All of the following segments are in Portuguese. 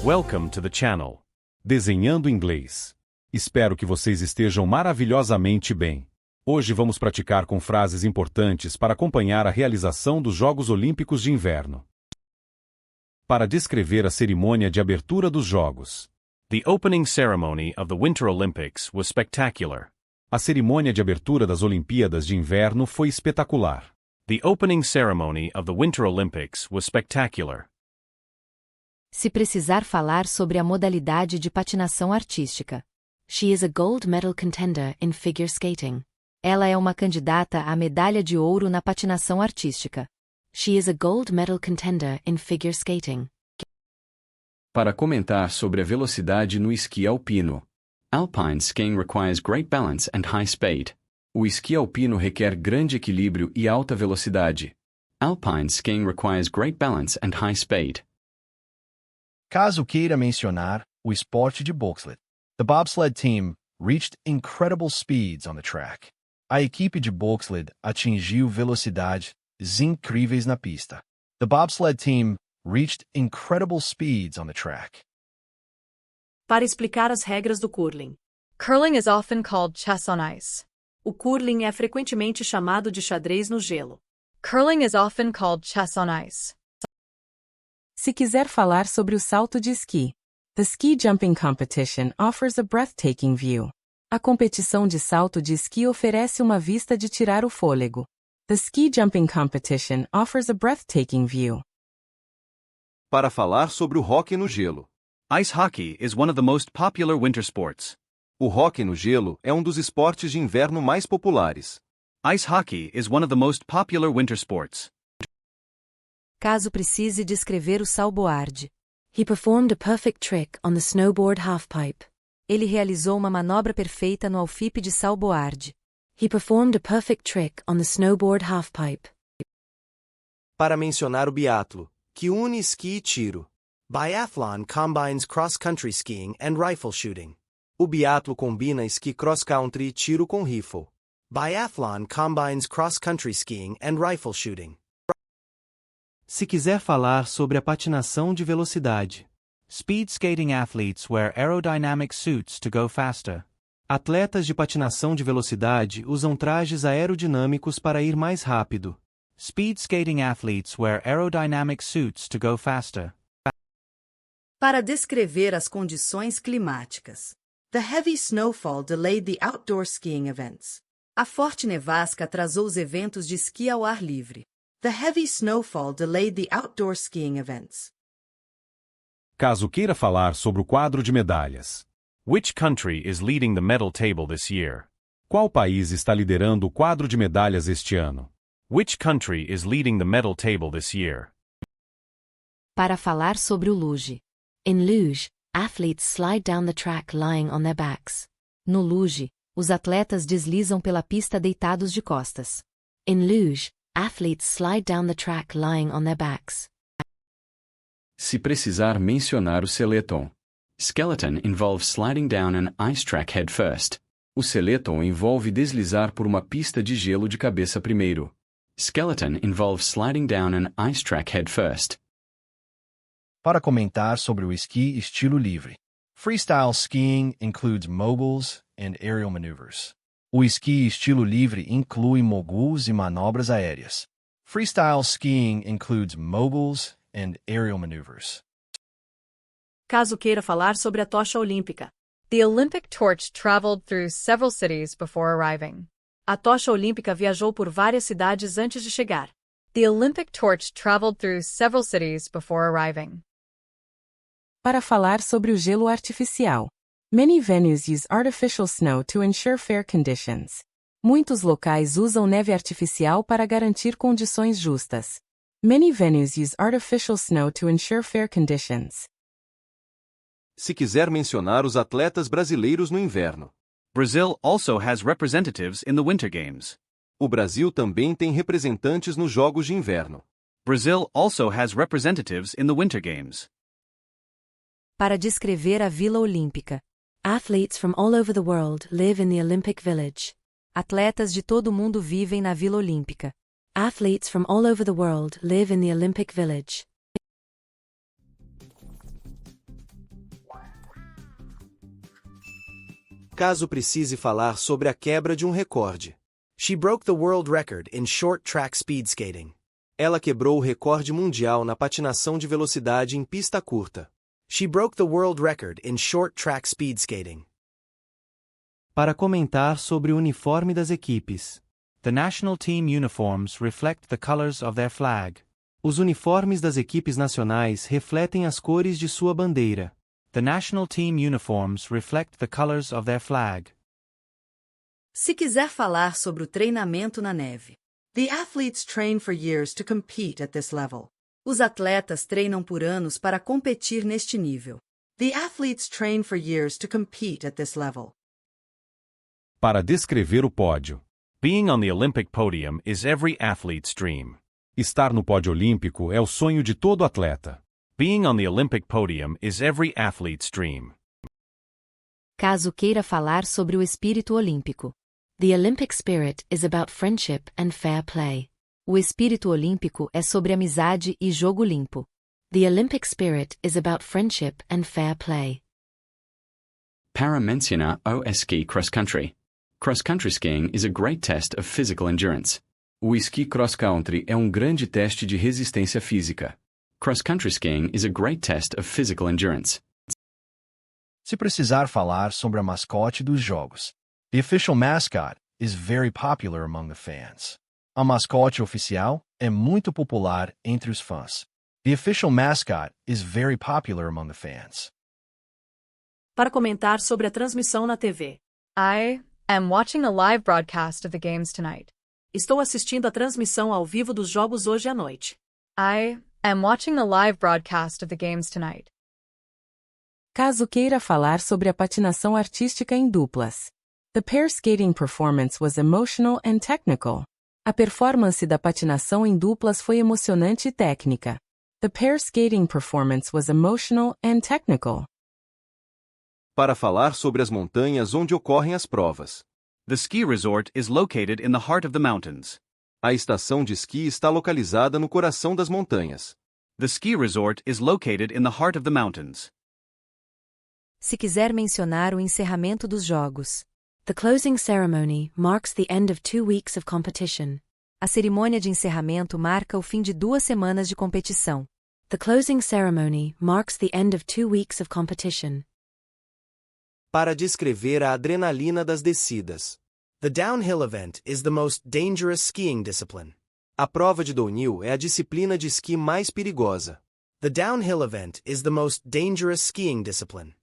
Welcome to the channel. Desenhando Inglês. Espero que vocês estejam maravilhosamente bem. Hoje vamos praticar com frases importantes para acompanhar a realização dos Jogos Olímpicos de Inverno. Para descrever a cerimônia de abertura dos Jogos. The opening ceremony of the Winter Olympics was spectacular. A cerimônia de abertura das Olimpíadas de Inverno foi espetacular. The opening ceremony of the Winter Olympics was spectacular. Se precisar falar sobre a modalidade de patinação artística. She is a gold medal contender in figure skating. Ela é uma candidata à medalha de ouro na patinação artística. She is a gold medal contender in figure skating. Para comentar sobre a velocidade no esqui alpino. Alpine skiing requires great balance and high speed. O esqui alpino requer grande equilíbrio e alta velocidade. Alpine skiing requires great balance and high speed. Caso queira mencionar o esporte de bobsled. The bobsled team reached incredible speeds on the track. A equipe de bobsled atingiu velocidades incríveis na pista. The bobsled team reached incredible speeds on the track. Para explicar as regras do curling. Curling is often called chess on ice. O curling é frequentemente chamado de xadrez no gelo. Curling is often called chess on ice. Se quiser falar sobre o salto de esqui. The ski jumping competition offers a breathtaking view. A competição de salto de esqui oferece uma vista de tirar o fôlego. The ski jumping competition offers a breathtaking view. Para falar sobre o hóquei no gelo. Ice hockey is one of the most popular winter sports. O hóquei no gelo é um dos esportes de inverno mais populares. Ice hockey is one of the most popular winter sports. Caso precise descrever o salboard. He performed a perfect trick on the snowboard halfpipe. Ele realizou uma manobra perfeita no alfipe de salboard. He performed a perfect trick on the snowboard halfpipe. Para mencionar o biatlo, que une esqui e tiro. Biathlon combines cross-country skiing and rifle shooting. O biatlo combina esqui cross-country e tiro com rifle. Biathlon combines cross-country skiing and rifle shooting. Se quiser falar sobre a patinação de velocidade. Speed skating athletes wear aerodynamic suits to go faster. Atletas de patinação de velocidade usam trajes aerodinâmicos para ir mais rápido. Speed skating athletes wear aerodynamic suits to go faster. Para descrever as condições climáticas. The heavy snowfall delayed the outdoor skiing events. A forte nevasca atrasou os eventos de esqui ao ar livre. The heavy snowfall delayed the outdoor skiing events. Caso queira falar sobre o quadro de medalhas. Which country is leading the medal table this year? Qual país está liderando o quadro de medalhas este ano? Which country is leading the medal table this year? Para falar sobre o luge. In luge, athletes slide down the track lying on their backs. No luge, os atletas deslizam pela pista deitados de costas. In luge, athletes slide down the track lying on their backs. Se precisar mencionar o skeleton. Skeleton involves sliding down an ice track head first. O skeleton envolve deslizar por uma pista de gelo de cabeça primeiro. Skeleton involves sliding down an ice track head first. Para comentar sobre o esqui estilo livre. Freestyle skiing includes moguls and aerial maneuvers. O esqui estilo livre inclui moguls e manobras aéreas. Freestyle skiing includes moguls and aerial maneuvers. Caso queira falar sobre a tocha olímpica. The Olympic torch traveled through several cities before arriving. A tocha olímpica viajou por várias cidades antes de chegar. The Olympic torch traveled through several cities before arriving. Para falar sobre o gelo artificial. Many venues use artificial snow to ensure fair conditions. Muitos locais usam neve artificial para garantir condições justas. Many venues use artificial snow to ensure fair conditions. Se quiser mencionar os atletas brasileiros no inverno. Brazil also has representatives in the Winter Games. O Brasil também tem representantes nos Jogos de Inverno. Brazil also has representatives in the Winter Games. Para descrever a Vila Olímpica. Athletes from all over the world live in the Olympic Village. Atletas de todo o mundo vivem na Vila Olímpica. Athletes from all over the world live in the Olympic Village. Caso precise falar sobre a quebra de um recorde. She broke the world record in short track speed skating. Ela quebrou o recorde mundial na patinação de velocidade em pista curta. She broke the world record in short track speed skating. Para comentar sobre o uniforme das equipes. The national team uniforms reflect the colors of their flag. Os uniformes das equipes nacionais refletem as cores de sua bandeira. The national team uniforms reflect the colors of their flag. Se quiser falar sobre o treinamento na neve. The athletes train for years to compete at this level. Os atletas treinam por anos para competir neste nível. The athletes train for years to compete at this level. Para descrever o pódio. Being on the Olympic podium is every athlete's dream. Estar no pódio olímpico é o sonho de todo atleta. Being on the Olympic podium is every athlete's dream. Caso queira falar sobre o espírito olímpico. The Olympic spirit is about friendship and fair play. O espírito olímpico é sobre amizade e jogo limpo. The Olympic spirit is about friendship and fair play. Para mencionar o ski cross country. Cross country skiing is a great test of physical endurance. O esqui cross country é um grande teste de resistência física. Cross country skiing is a great test of physical endurance. Se precisar falar sobre a mascote dos jogos. The official mascot is very popular among the fans. A mascote oficial é muito popular entre os fãs. The official mascot is very popular among the fans. Para comentar sobre a transmissão na TV. I am watching a live broadcast of the games tonight. Estou assistindo a transmissão ao vivo dos jogos hoje à noite. I am watching a live broadcast of the games tonight. Caso queira falar sobre a patinação artística em duplas. The pair skating performance was emotional and technical. A performance da patinação em duplas foi emocionante e técnica. The pair skating performance was emotional and technical. Para falar sobre as montanhas onde ocorrem as provas. The ski resort is located in the heart of the mountains. A estação de esqui está localizada no coração das montanhas. The ski resort is located in the heart of the mountains. Se quiser mencionar o encerramento dos jogos. The closing ceremony marks the end of 2 weeks of competition. A cerimônia de encerramento marca o fim de 2 semanas de competição. The closing ceremony marks the end of 2 weeks of competition. Para descrever a adrenalina das descidas. The downhill event is the most dangerous skiing discipline. A prova de downhill é a disciplina de esqui mais perigosa. The downhill event is the most dangerous skiing discipline.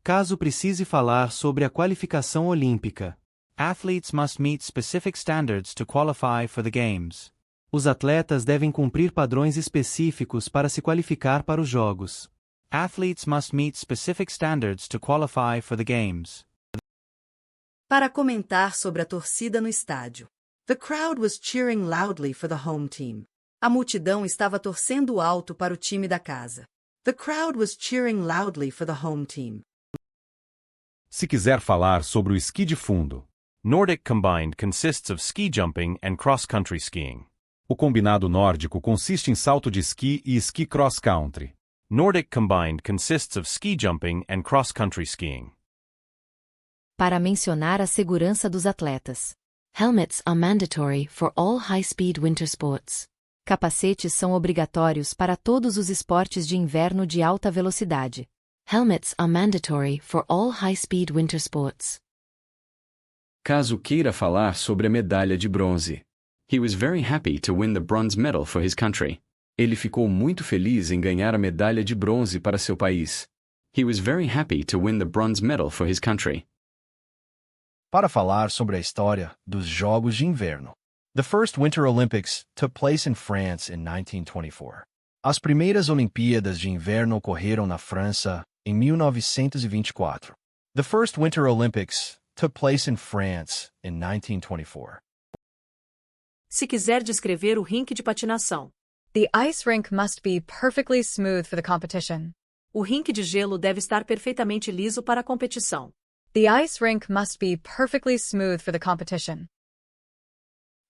Caso precise falar sobre a qualificação olímpica. Athletes must meet specific standards to qualify for the games. Os atletas devem cumprir padrões específicos para se qualificar para os jogos. Athletes must meet specific standards to qualify for the games. Para comentar sobre a torcida no estádio. The crowd was cheering loudly for the home team. A multidão estava torcendo alto para o time da casa. The crowd was cheering loudly for the home team. Se quiser falar sobre o esqui de fundo. Nordic combined consists of ski jumping and cross-country skiing. O combinado nórdico consiste em salto de esqui e esqui cross-country. Nordic combined consists of ski jumping and cross-country skiing. Para mencionar a segurança dos atletas. Helmets are mandatory for all high-speed winter sports. Capacetes são obrigatórios para todos os esportes de inverno de alta velocidade. Helmets are mandatory for all high-speed winter sports. Caso queira falar sobre a medalha de bronze. He was very happy to win the bronze medal for his country. Ele ficou muito feliz em ganhar a medalha de bronze para seu país. He was very happy to win the bronze medal for his country. Para falar sobre a história dos Jogos de Inverno. The first Winter Olympics took place in France in 1924. As primeiras Olimpíadas de Inverno ocorreram na França em 1924. The first Winter Olympics took place in France in 1924. Se quiser descrever o rink de patinação. The ice rink must be perfectly smooth for the competition. O rink de gelo deve estar perfeitamente liso para a competição. The ice rink must be perfectly smooth for the competition.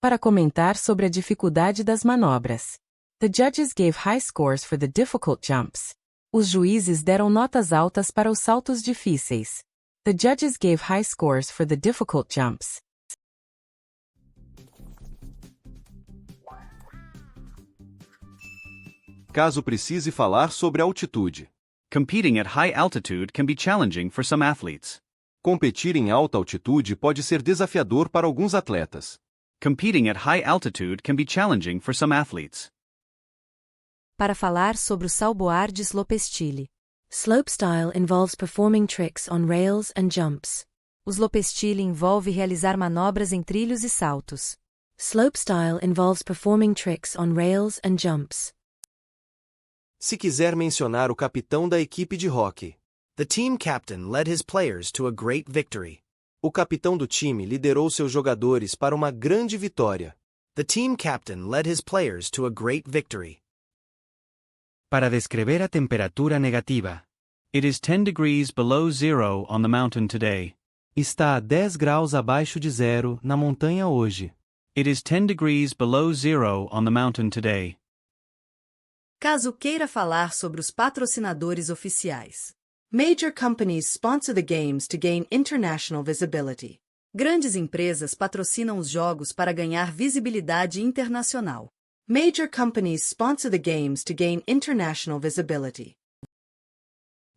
Para comentar sobre a dificuldade das manobras. The judges gave high scores for the difficult jumps. Os juízes deram notas altas para os saltos difíceis. The judges gave high scores for the difficult jumps. Caso precise falar sobre altitude. Competing at high altitude can be challenging for some athletes. Competir em alta altitude pode ser desafiador para alguns atletas. Competing at high altitude can be challenging for some athletes. Para falar sobre o salboar de slopestyle. Slopestyle involves performing tricks on rails and jumps. O slopestyle envolve realizar manobras em trilhos e saltos. Slopestyle involves performing tricks on rails and jumps. Se quiser mencionar o capitão da equipe de hóquei. The team captain led his players to a great victory. O capitão do time liderou seus jogadores para uma grande vitória. The team captain led his players to a great victory. Para descrever a temperatura negativa. It is 10 degrees below zero on the mountain today. Está a 10 graus abaixo de zero na montanha hoje. It is 10 degrees below zero on the mountain today. Caso queira falar sobre os patrocinadores oficiais. Major companies sponsor the games to gain international visibility. Grandes empresas patrocinam os jogos para ganhar visibilidade internacional. Major companies sponsor the games to gain international visibility.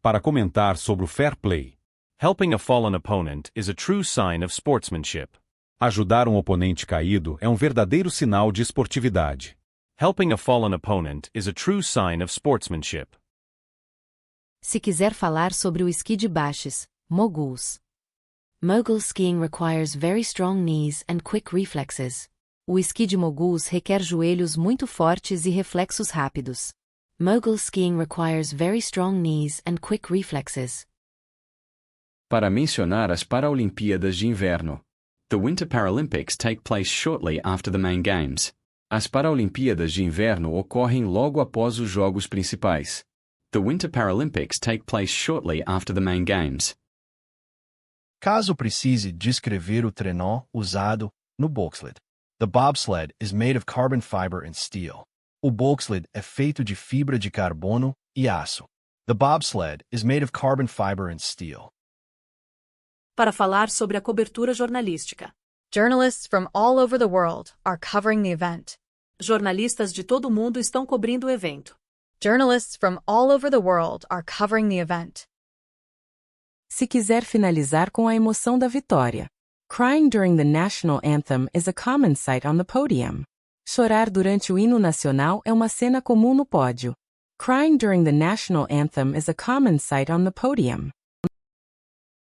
Para comentar sobre o fair play. Helping a fallen opponent is a true sign of sportsmanship. Ajudar um oponente caído é um verdadeiro sinal de esportividade. Helping a fallen opponent is a true sign of sportsmanship. Se quiser falar sobre o esqui de baches, moguls. Mogul skiing requires very strong knees and quick reflexes. O esqui de moguls requer joelhos muito fortes e reflexos rápidos. Mogul skiing requires very strong knees and quick reflexes. Para mencionar as Paralimpíadas de Inverno. The Winter Paralympics take place shortly after the main games. As Paralimpíadas de Inverno ocorrem logo após os jogos principais. The Winter Paralympics take place shortly after the main games. Caso precise descrever o trenó usado no bobsled. The bobsled is made of carbon fiber and steel. O bobsled é feito de fibra de carbono e aço. The bobsled is made of carbon fiber and steel. Para falar sobre a cobertura jornalística. Journalists from all over the world are covering the event. Jornalistas de todo o mundo estão cobrindo o evento. Journalists from all over the world are covering the event. Se quiser finalizar com a emoção da vitória. Crying during the national anthem is a common sight on the podium. Chorar durante o hino nacional é uma cena comum no pódio. Crying during the national anthem is a common sight on the podium.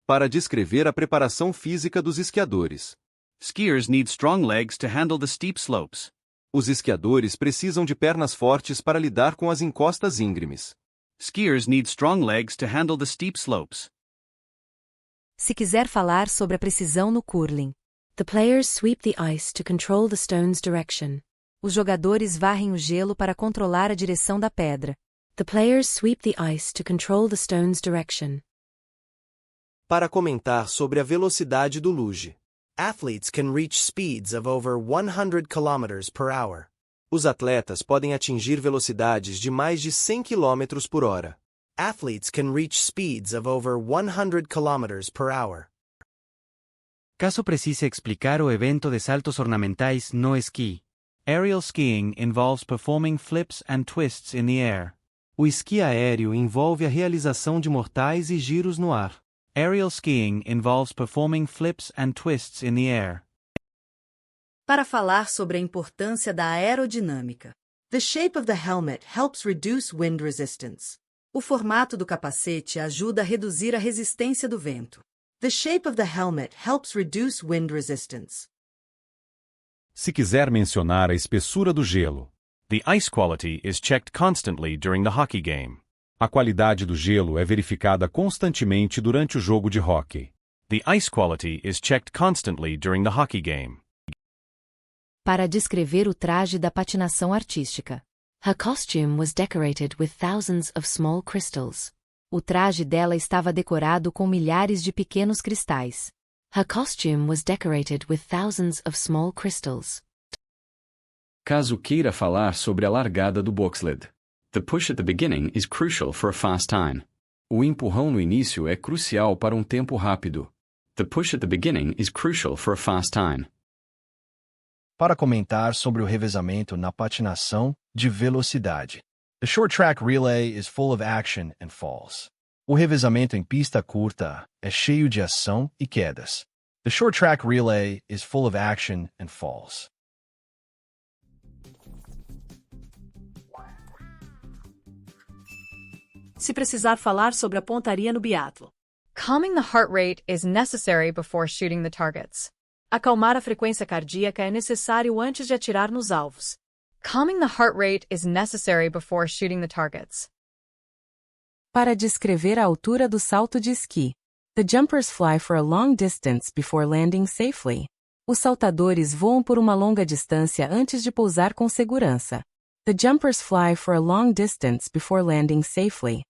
Para descrever a preparação física dos esquiadores. Skiers need strong legs to handle the steep slopes. Os esquiadores precisam de pernas fortes para lidar com as encostas íngremes. Skiers need strong legs to handle the steep slopes. Se quiser falar sobre a precisão no curling. The players sweep the ice to control the stone's direction. Os jogadores varrem o gelo para controlar a direção da pedra. The players sweep the ice to control the stone's direction. Para comentar sobre a velocidade do luge. Athletes can reach speeds of over 100 km per hour. Os atletas podem atingir velocidades de mais de 100 km por hora. Athletes can reach speeds of over 100 km per hour. Caso precise explicar o evento de saltos ornamentais no esqui. Aerial skiing involves performing flips and twists in the air. O esqui aéreo envolve a realização de mortais e giros no ar. Aerial skiing involves performing flips and twists in the air. Para falar sobre a importância da aerodinâmica. The shape of the helmet helps reduce wind resistance. O formato do capacete ajuda a reduzir a resistência do vento. The shape of the helmet helps reduce wind resistance. Se quiser mencionar a espessura do gelo. The ice quality is checked constantly during the hockey game. A qualidade do gelo é verificada constantemente durante o jogo de hóquei. The ice quality is checked constantly during the hockey game. Para descrever o traje da patinação artística. Her costume was decorated with thousands of small crystals. O traje dela estava decorado com milhares de pequenos cristais. Her costume was decorated with thousands of small crystals. Caso queira falar sobre a largada do bobsled. The push at the beginning is crucial for a fast time. O empurrão no início é crucial para um tempo rápido. The push at the beginning is crucial for a fast time. Para comentar sobre o revezamento na patinação de velocidade. The short track relay is full of action and falls. O revezamento em pista curta é cheio de ação e quedas. The short track relay is full of action and falls. Se precisar falar sobre a pontaria no biatlo. Calming the heart rate is necessary before shooting the targets. Acalmar a frequência cardíaca é necessário antes de atirar nos alvos. Calming the heart rate is necessary before shooting the targets. Para descrever a altura do salto de esqui. The jumpers fly for a long distance before landing safely. Os saltadores voam por uma longa distância antes de pousar com segurança. The jumpers fly for a long distance before landing safely.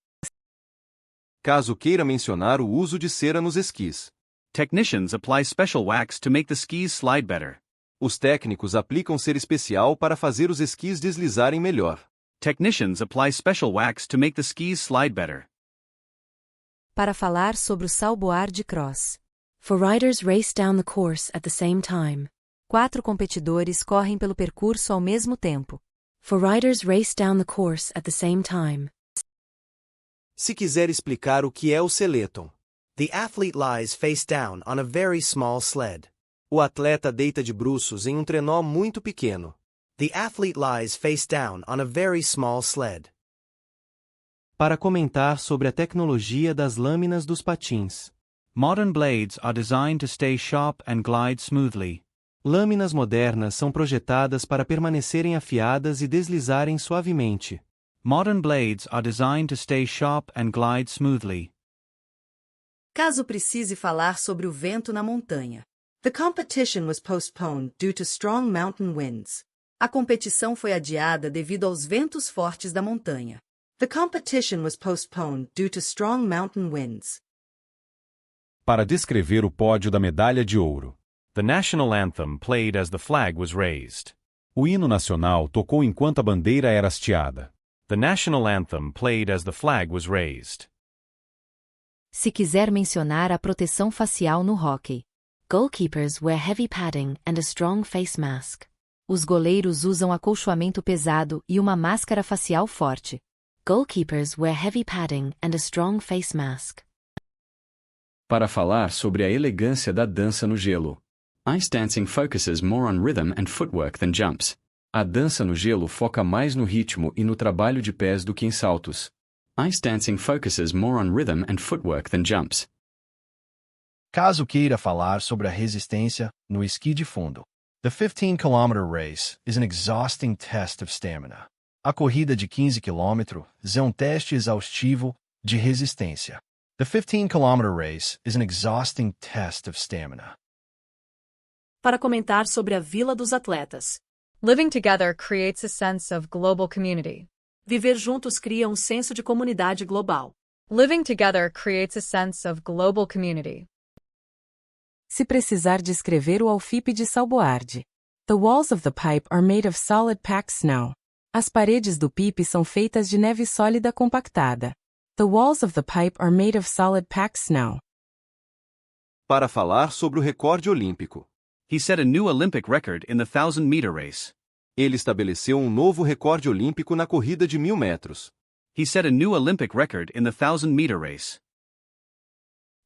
Caso queira mencionar o uso de cera nos esquis. Technicians apply special wax to make the skis slide better. Os técnicos aplicam cera especial para fazer os esquis deslizarem melhor. Technicians apply special wax to make the skis slide better. Para falar sobre o salboar de cross. 4 riders race down the course at the same time. 4 competidores correm pelo percurso ao mesmo tempo. 4 riders race down the course at the same time. Se quiser explicar o que é o seleton. The athlete lies face down on a very small sled. O atleta deita de bruços em um trenó muito pequeno. The athlete lies face down on a very small sled. Para comentar sobre a tecnologia das lâminas dos patins. Modern blades are designed to stay sharp and glide smoothly. Lâminas modernas são projetadas para permanecerem afiadas e deslizarem suavemente. Modern blades are designed to stay sharp and glide smoothly. Caso precise falar sobre o vento na montanha. The competition was postponed due to strong mountain winds. A competição foi adiada devido aos ventos fortes da montanha. The competition was postponed due to strong mountain winds. Para descrever o pódio da medalha de ouro. The national anthem played as the flag was raised. O hino nacional tocou enquanto a bandeira era hasteada. The national anthem played as the flag was raised. Se quiser mencionar a proteção facial no hóquei. Goalkeepers wear heavy padding and a strong face mask. Os goleiros usam acolchoamento pesado e uma máscara facial forte. Goalkeepers wear heavy padding and a strong face mask. Para falar sobre a elegância da dança no gelo. Ice dancing focuses more on rhythm and footwork than jumps. A dança no gelo foca mais no ritmo e no trabalho de pés do que em saltos. Ice dancing focuses more on rhythm and footwork than jumps. Caso queira falar sobre a resistência no esqui de fundo. The 15-kilometer race is an exhausting test of stamina. A corrida de 15 km é um teste exaustivo de resistência. The 15-kilometer race is an exhausting test of stamina. Para comentar sobre a Vila dos Atletas. Living together creates a sense of global community. Viver juntos cria um senso de comunidade global. Living together creates a sense of global community. Se precisar descrever o Alfip de Salboarde. The walls of the pipe are made of solid packed snow. As paredes do pipe são feitas de neve sólida compactada. The walls of the pipe are made of solid packed snow. Para falar sobre o recorde olímpico. He set a new Olympic record in the 1,000-meter race. Ele estabeleceu um novo recorde olímpico na corrida de 1.000 metros. He set a new Olympic record in the 1,000-meter race.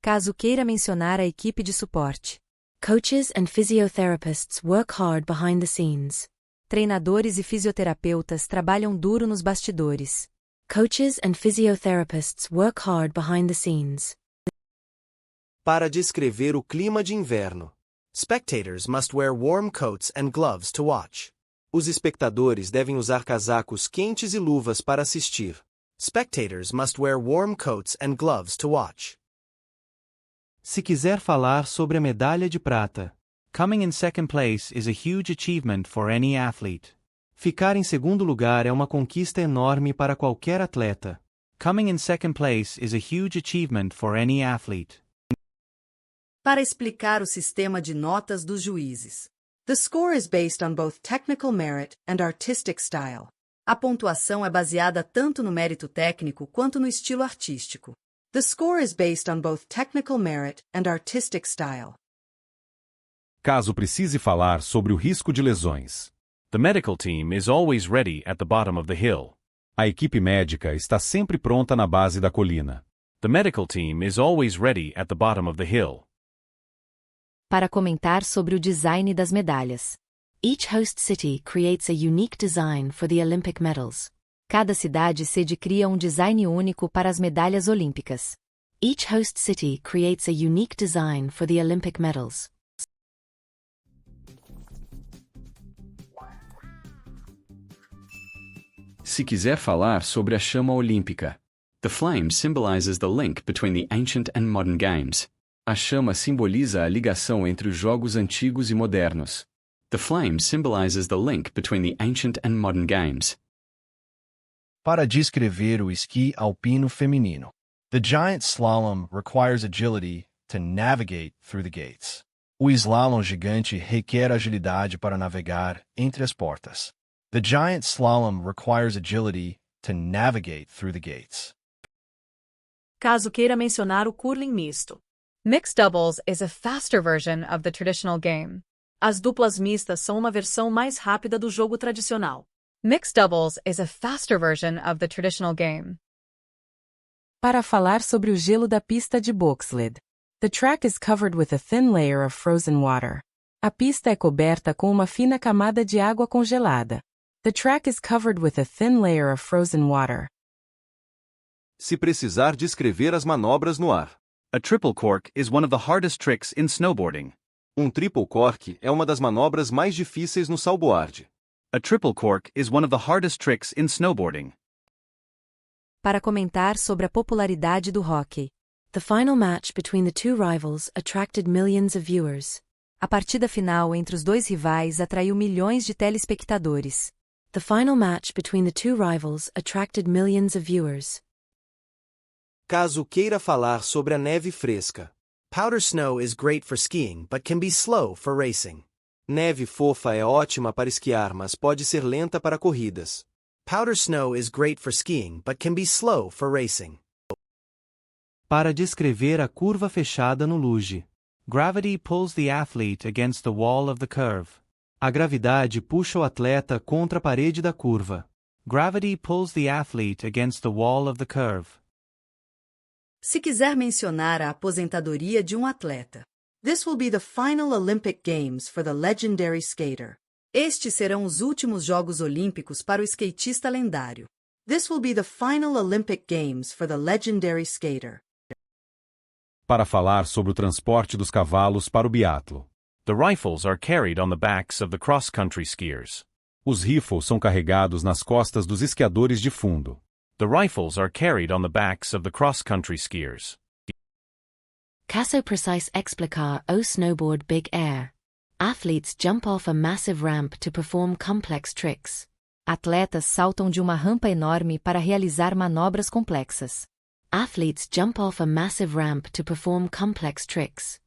Caso queira mencionar a equipe de suporte. Coaches and physiotherapists work hard behind the scenes. Treinadores e fisioterapeutas trabalham duro nos bastidores. Coaches and physiotherapists work hard behind the scenes. Para descrever o clima de inverno. Spectators must wear warm coats and gloves to watch. Os espectadores devem usar casacos quentes e luvas para assistir. Spectators must wear warm coats and gloves to watch. Se quiser falar sobre a medalha de prata. Coming in second place is a huge achievement for any athlete. Ficar em segundo lugar é uma conquista enorme para qualquer atleta. Coming in second place is a huge achievement for any athlete. Para explicar o sistema de notas dos juízes. The score is based on both technical merit and artistic style. A pontuação é baseada tanto no mérito técnico quanto no estilo artístico. The score is based on both technical merit and artistic style. Caso precise falar sobre o risco de lesões. The medical team is always ready at the bottom of the hill. A equipe médica está sempre pronta na base da colina. The medical team is always ready at the bottom of the hill. Para comentar sobre o design das medalhas. Each host city creates a unique design for the Olympic medals. Cada cidade sede cria um design único para as medalhas olímpicas. Each host city creates a unique design for the Olympic medals. Se quiser falar sobre a chama olímpica. The flame symbolizes the link between the ancient and modern games. A chama simboliza a ligação entre os jogos antigos e modernos. The flame symbolizes the link between the ancient and modern games. Para descrever o esqui alpino feminino. The giant slalom requires agility to navigate through the gates. O slalom gigante requer agilidade para navegar entre as portas. The giant slalom requires agility to navigate through the gates. Caso queira mencionar o curling misto. Mixed doubles is a faster version of the traditional game. As duplas mistas são uma versão mais rápida do jogo tradicional. Mixed doubles is a faster version of the traditional game. Para falar sobre o gelo da pista de bobsled. The track is covered with a thin layer of frozen water. A pista é coberta com uma fina camada de água congelada. The track is covered with a thin layer of frozen water. Se precisar descrever as manobras no ar. A triple cork is one of the hardest tricks in snowboarding. Triple cork é uma das manobras mais difíceis no salboard. A triple cork is one of the hardest tricks in snowboarding. Para comentar sobre a popularidade do hockey. The final match between the two rivals attracted millions of viewers. A partida final entre os dois rivais atraiu milhões de telespectadores. The final match between the two rivals attracted millions of viewers. Caso queira falar sobre a neve fresca. Powder snow is great for skiing but can be slow for racing. Neve fofa é ótima para esquiar, mas pode ser lenta para corridas. Powder snow is great for skiing but can be slow for racing. Para descrever a curva fechada no luge. Gravity pulls the athlete against the wall of the curve. A gravidade puxa o atleta contra a parede da curva. Gravity pulls the athlete against the wall of the curve. Se quiser mencionar a aposentadoria de um atleta. This will be the final Olympic Games for the legendary skater. Estes serão os últimos Jogos Olímpicos para o skatista lendário. This will be the final Olympic Games for the legendary skater. Para falar sobre o transporte dos cavalos para o biatlo. The rifles are carried on the backs of the cross-country skiers. Os rifles são carregados nas costas dos esquiadores de fundo. The rifles are carried on the backs of the cross-country skiers. Caso precise explicar o snowboard big air. Athletes jump off a massive ramp to perform complex tricks. Atletas saltam de uma rampa enorme para realizar manobras complexas. Athletes jump off a massive ramp to perform complex tricks.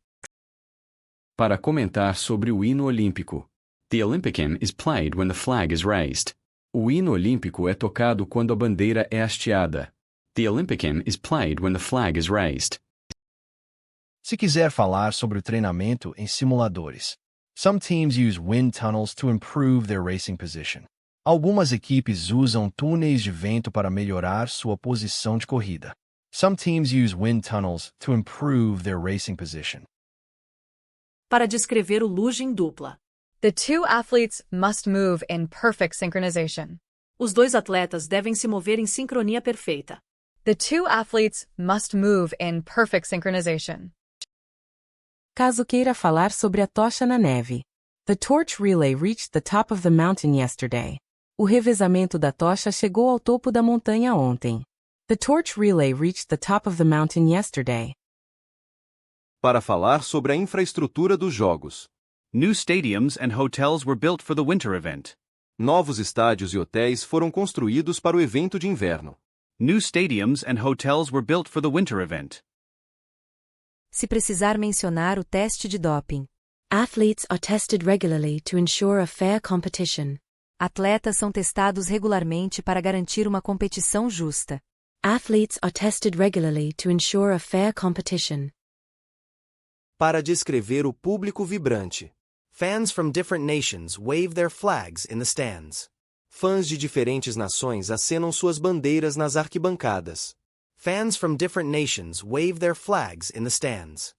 Para comentar sobre o hino olímpico. The Olympic hymn is played when the flag is raised. O hino olímpico é tocado quando a bandeira é hasteada. The Olympic hymn is played when the flag is raised. Se quiser falar sobre o treinamento em simuladores. Some teams use wind tunnels to improve their racing position. Algumas equipes usam túneis de vento para melhorar sua posição de corrida. Some teams use wind tunnels to improve their racing position. Para descrever o luge em dupla. The two athletes must move in perfect synchronization. Os dois atletas devem se mover em sincronia perfeita. The two athletes must move in perfect synchronization. Caso queira falar sobre a tocha na neve. The torch relay reached the top of the mountain yesterday. O revezamento da tocha chegou ao topo da montanha ontem. The torch relay reached the top of the mountain yesterday. Para falar sobre a infraestrutura dos Jogos. New stadiums and hotels were built for the winter event. Novos estádios e hotéis foram construídos para o evento de inverno. New stadiums and hotels were built for the winter event. Se precisar mencionar o teste de doping. Athletes are tested regularly to ensure a fair competition. Atletas são testados regularmente para garantir uma competição justa. Athletes are tested regularly to ensure a fair competition. Para descrever o público vibrante. Fans from different nations wave their flags in the stands. Fãs de diferentes nações acenam suas bandeiras nas arquibancadas. Fans from different nations wave their flags in the stands.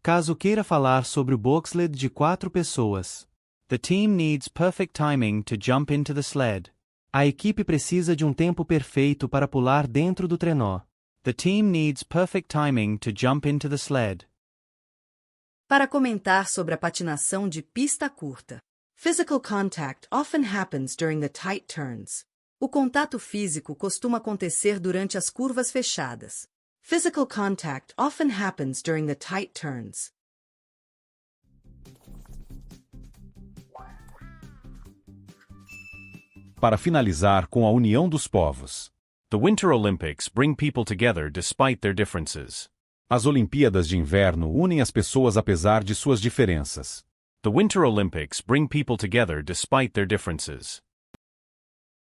Caso queira falar sobre o bobsled de 4 pessoas. The team needs perfect timing to jump into the sled. A equipe precisa de um tempo perfeito para pular dentro do trenó. The team needs perfect timing to jump into the sled. Para comentar sobre a patinação de pista curta. Physical contact often happens during the tight turns. O contato físico costuma acontecer durante as curvas fechadas. Physical contact often happens during the tight turns. Para finalizar com a união dos povos. The Winter Olympics bring people together despite their differences. As Olimpíadas de Inverno unem as pessoas apesar de suas diferenças. The Winter Olympics bring people together despite their differences.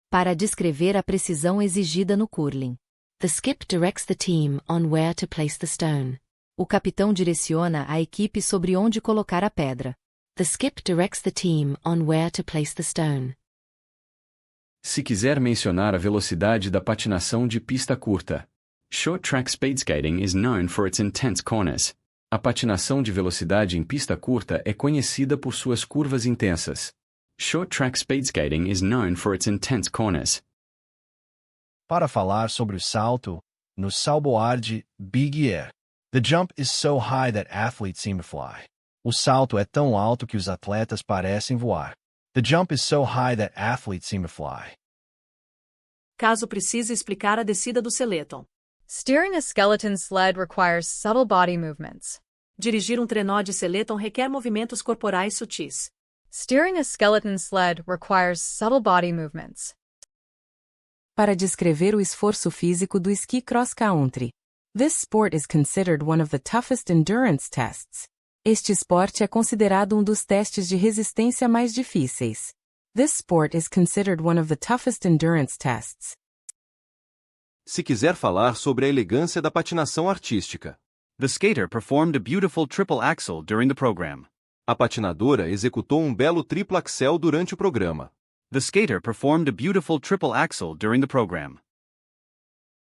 Para descrever a precisão exigida no curling. The skip directs the team on where to place the stone. O capitão direciona a equipe sobre onde colocar a pedra. The skip directs the team on where to place the stone. Se quiser mencionar a velocidade da patinação de pista curta. Short track speed skating is known for its intense corners. A patinação de velocidade em pista curta é conhecida por suas curvas intensas. Short track speed skating is known for its intense corners. Para falar sobre o salto, no salboard Big Air. The jump is so high that athletes seem to fly. O salto é tão alto que os atletas parecem voar. The jump is so high that athletes seem to fly. Caso precise explicar a descida do Seleton. Steering a skeleton sled requires subtle body movements. Dirigir trenó de Seleton requer movimentos corporais sutis. Steering a skeleton sled requires subtle body movements. Para descrever o esforço físico do esqui cross-country. This sport is considered one of the toughest endurance tests. Este esporte é considerado um dos testes de resistência mais difíceis. This sport is considered one of the toughest endurance tests. Se quiser falar sobre a elegância da patinação artística. The skater performed a beautiful triple axel during the program. A patinadora executou um belo triplo axel durante o programa. The skater performed a beautiful triple axel during the program.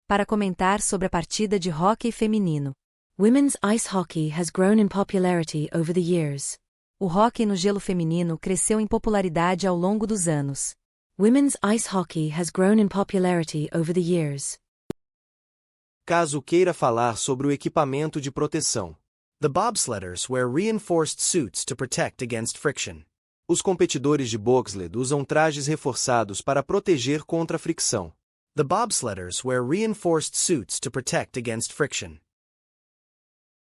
Para comentar sobre a partida de hóquei feminino. Women's ice hockey has grown in popularity over the years. O hóquei no gelo feminino cresceu em popularidade ao longo dos anos. Women's ice hockey has grown in popularity over the years. Caso queira falar sobre o equipamento de proteção. The bobsledders wear reinforced suits to protect against friction. Os competidores de bobsled usam trajes reforçados para proteger contra a fricção. The bobsledders wear reinforced suits to protect against friction.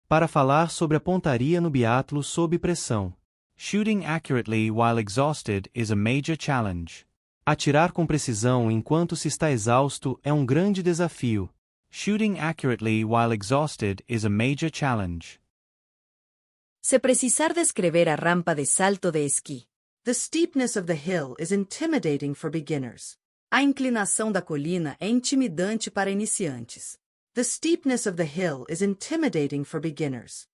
Para falar sobre a pontaria no biatlo sob pressão. Shooting accurately while exhausted is a major challenge. Atirar com precisão enquanto se está exausto é um grande desafio. Shooting accurately while exhausted is a major challenge. Se precisar descrever a rampa de salto de esqui. The steepness of the hill is intimidating for beginners. A inclinação da colina é intimidante para iniciantes. The steepness of the hill is intimidating for beginners.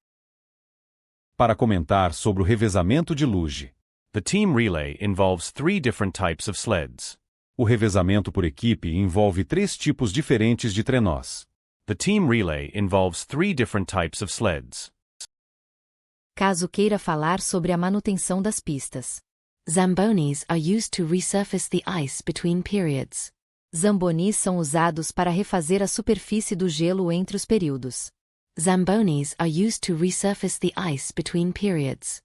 Para comentar sobre o revezamento de luge. The team relay involves 3 different types of sleds. O revezamento por equipe envolve 3 tipos diferentes de trenós. The team relay involves 3 different types of sleds. Caso queira falar sobre a manutenção das pistas. Zambonis are used to resurface the ice between periods. Zambonis são usados para refazer a superfície do gelo entre os períodos. Zambonis are used to resurface the ice between periods.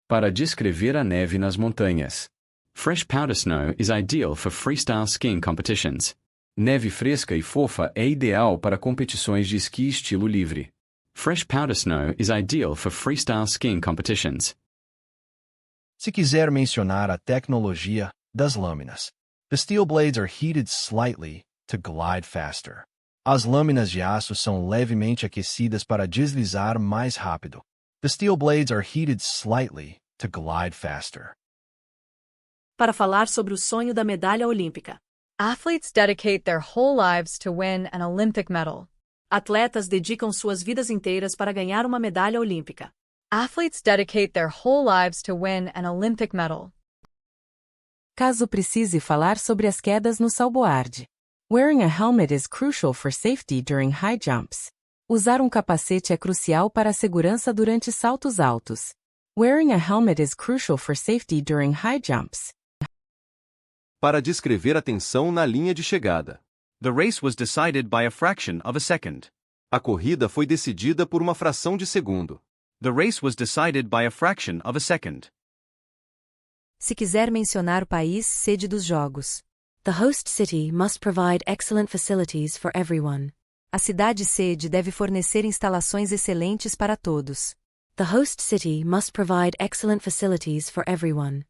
Para descrever a neve nas montanhas. Fresh powder snow is ideal for freestyle skiing competitions. Neve fresca e fofa é ideal para competições de esqui estilo livre. Fresh powder snow is ideal for freestyle skiing competitions. Se quiser mencionar a tecnologia das lâminas. The steel blades are heated slightly to glide faster. As lâminas de aço são levemente aquecidas para deslizar mais rápido. The steel blades are heated slightly to glide faster. Para falar sobre o sonho da medalha olímpica. Athletes dedicate their whole lives to win an Olympic medal. Atletas dedicam suas vidas inteiras para ganhar uma medalha olímpica. Athletes dedicate their whole lives to win an Olympic medal. Caso precise falar sobre as quedas no salboard. Wearing a helmet is crucial for safety during high jumps. Usar um capacete é crucial para a segurança durante saltos altos. Wearing a helmet is crucial for safety during high jumps. Para descrever a tensão na linha de chegada. The race was decided by a fraction of a second. A corrida foi decidida por uma fração de segundo. The race was decided by a fraction of a second. Se quiser mencionar o país sede dos Jogos. The host city must provide excellent facilities for everyone. A cidade sede deve fornecer instalações excelentes para todos. The host city must provide excellent facilities for everyone.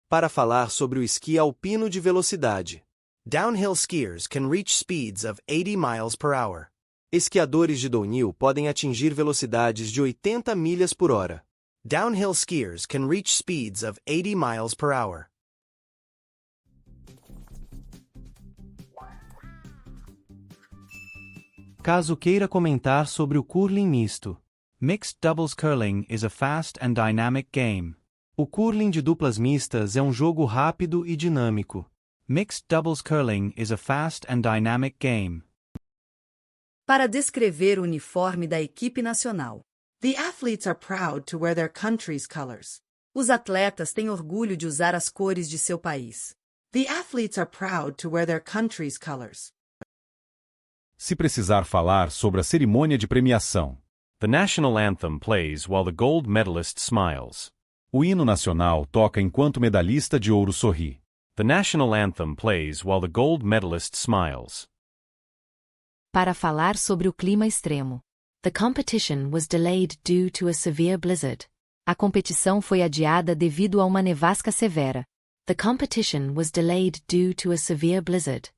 Para falar sobre o esqui alpino de velocidade. Downhill skiers can reach speeds of 80 miles per hour. Esquiadores de downhill podem atingir velocidades de 80 milhas por hora. Downhill skiers can reach speeds of 80 miles per hour. Caso queira comentar sobre o curling misto. Mixed doubles curling is a fast and dynamic game. O curling de duplas mistas é um jogo rápido e dinâmico. Mixed doubles curling is a fast and dynamic game. Para descrever o uniforme da equipe nacional. The athletes are proud to wear their country's colors. Os atletas têm orgulho de usar as cores de seu país. The athletes are proud to wear their country's colors. Se precisar falar sobre a cerimônia de premiação. The national anthem plays while the gold medalist smiles. O hino nacional toca enquanto o medalhista de ouro sorri. The national anthem plays while the gold medalist smiles. Para falar sobre o clima extremo. The competition was delayed due to a severe blizzard. A competição foi adiada devido a uma nevasca severa. The competition was delayed due to a severe blizzard.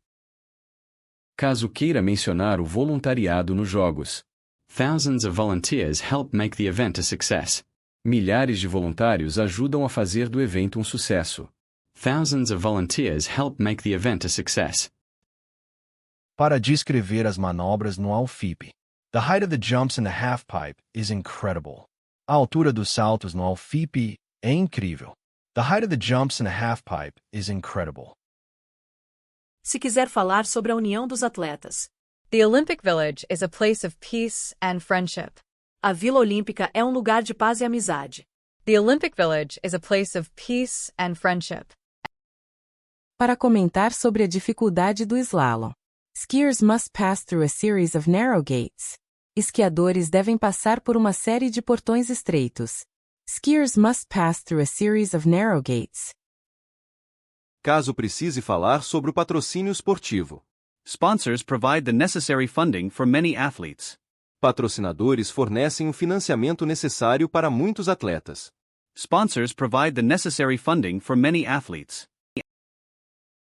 Caso queira mencionar o voluntariado nos Jogos. Thousands of volunteers help make the event a success. Milhares de voluntários ajudam a fazer do evento um sucesso. Thousands of volunteers help make the event a success. Para descrever as manobras no halfpipe. The height of the jumps in the halfpipe is incredible. A altura dos saltos no halfpipe é incrível. The height of the jumps in the halfpipe is incredible. Se quiser falar sobre a união dos atletas. The Olympic Village is a place of peace and friendship. A Vila Olímpica é um lugar de paz e amizade. The Olympic Village is a place of peace and friendship. Para comentar sobre a dificuldade do slalom. Skiers must pass through a series of narrow gates. Esquiadores devem passar por uma série de portões estreitos. Skiers must pass through a series of narrow gates. Caso precise falar sobre o patrocínio esportivo. Sponsors provide the necessary funding for many athletes. Patrocinadores fornecem o financiamento necessário para muitos atletas. Sponsors provide the necessary funding for many athletes.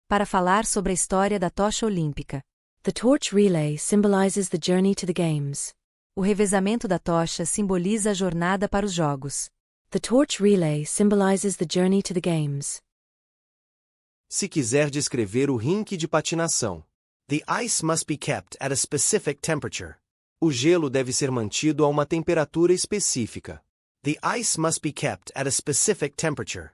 Para falar sobre a história da tocha olímpica. The torch relay symbolizes the journey to the games. O revezamento da tocha simboliza a jornada para os Jogos. The torch relay symbolizes the journey to the games. Se quiser descrever o rink de patinação. The ice must be kept at a specific temperature. O gelo deve ser mantido a uma temperatura específica. The ice must be kept at a specific temperature.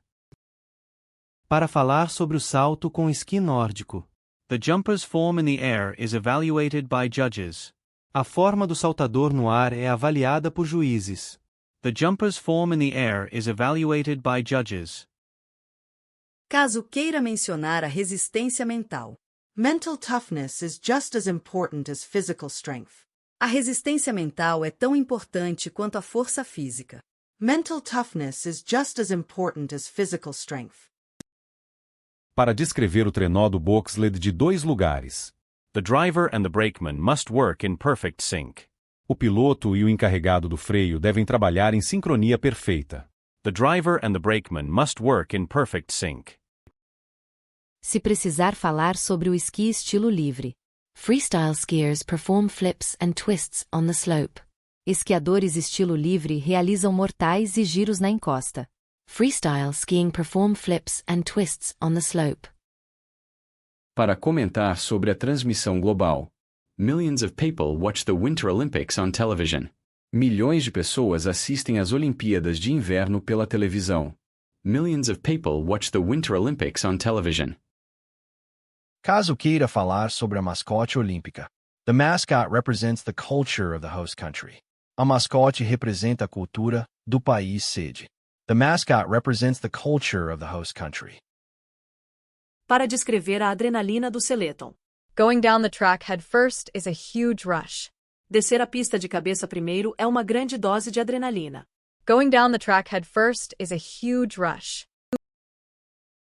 Para falar sobre o salto com esqui nórdico. The jumper's form in the air is evaluated by judges. A forma do saltador no ar é avaliada por juízes. The jumper's form in the air is evaluated by judges. Caso queira mencionar a resistência mental. Mental toughness is just as important as physical strength. A resistência mental é tão importante quanto a força física. Mental toughness is just as important as physical strength. Para descrever o trenó do bobsled de 2 lugares. The driver and the brakeman must work in perfect sync. O piloto e o encarregado do freio devem trabalhar em sincronia perfeita. The driver and the brakeman must work in perfect sync. Se precisar falar sobre o esqui estilo livre. Freestyle skiers perform flips and twists on the slope. Esquiadores estilo livre realizam mortais e giros na encosta. Freestyle skiing perform flips and twists on the slope. Para comentar sobre a transmissão global. Millions of people watch the Winter Olympics on television. Milhões de pessoas assistem às Olimpíadas de Inverno pela televisão. Millions of people watch the Winter Olympics on television. Caso queira falar sobre a mascote olímpica. The mascot represents the culture of the host country. A mascote representa a cultura do país sede. The mascot represents the culture of the host country. Para descrever a adrenalina do Seleton. Going down the track head first is a huge rush. Descer a pista de cabeça primeiro é uma grande dose de adrenalina. Going down the track head first is a huge rush.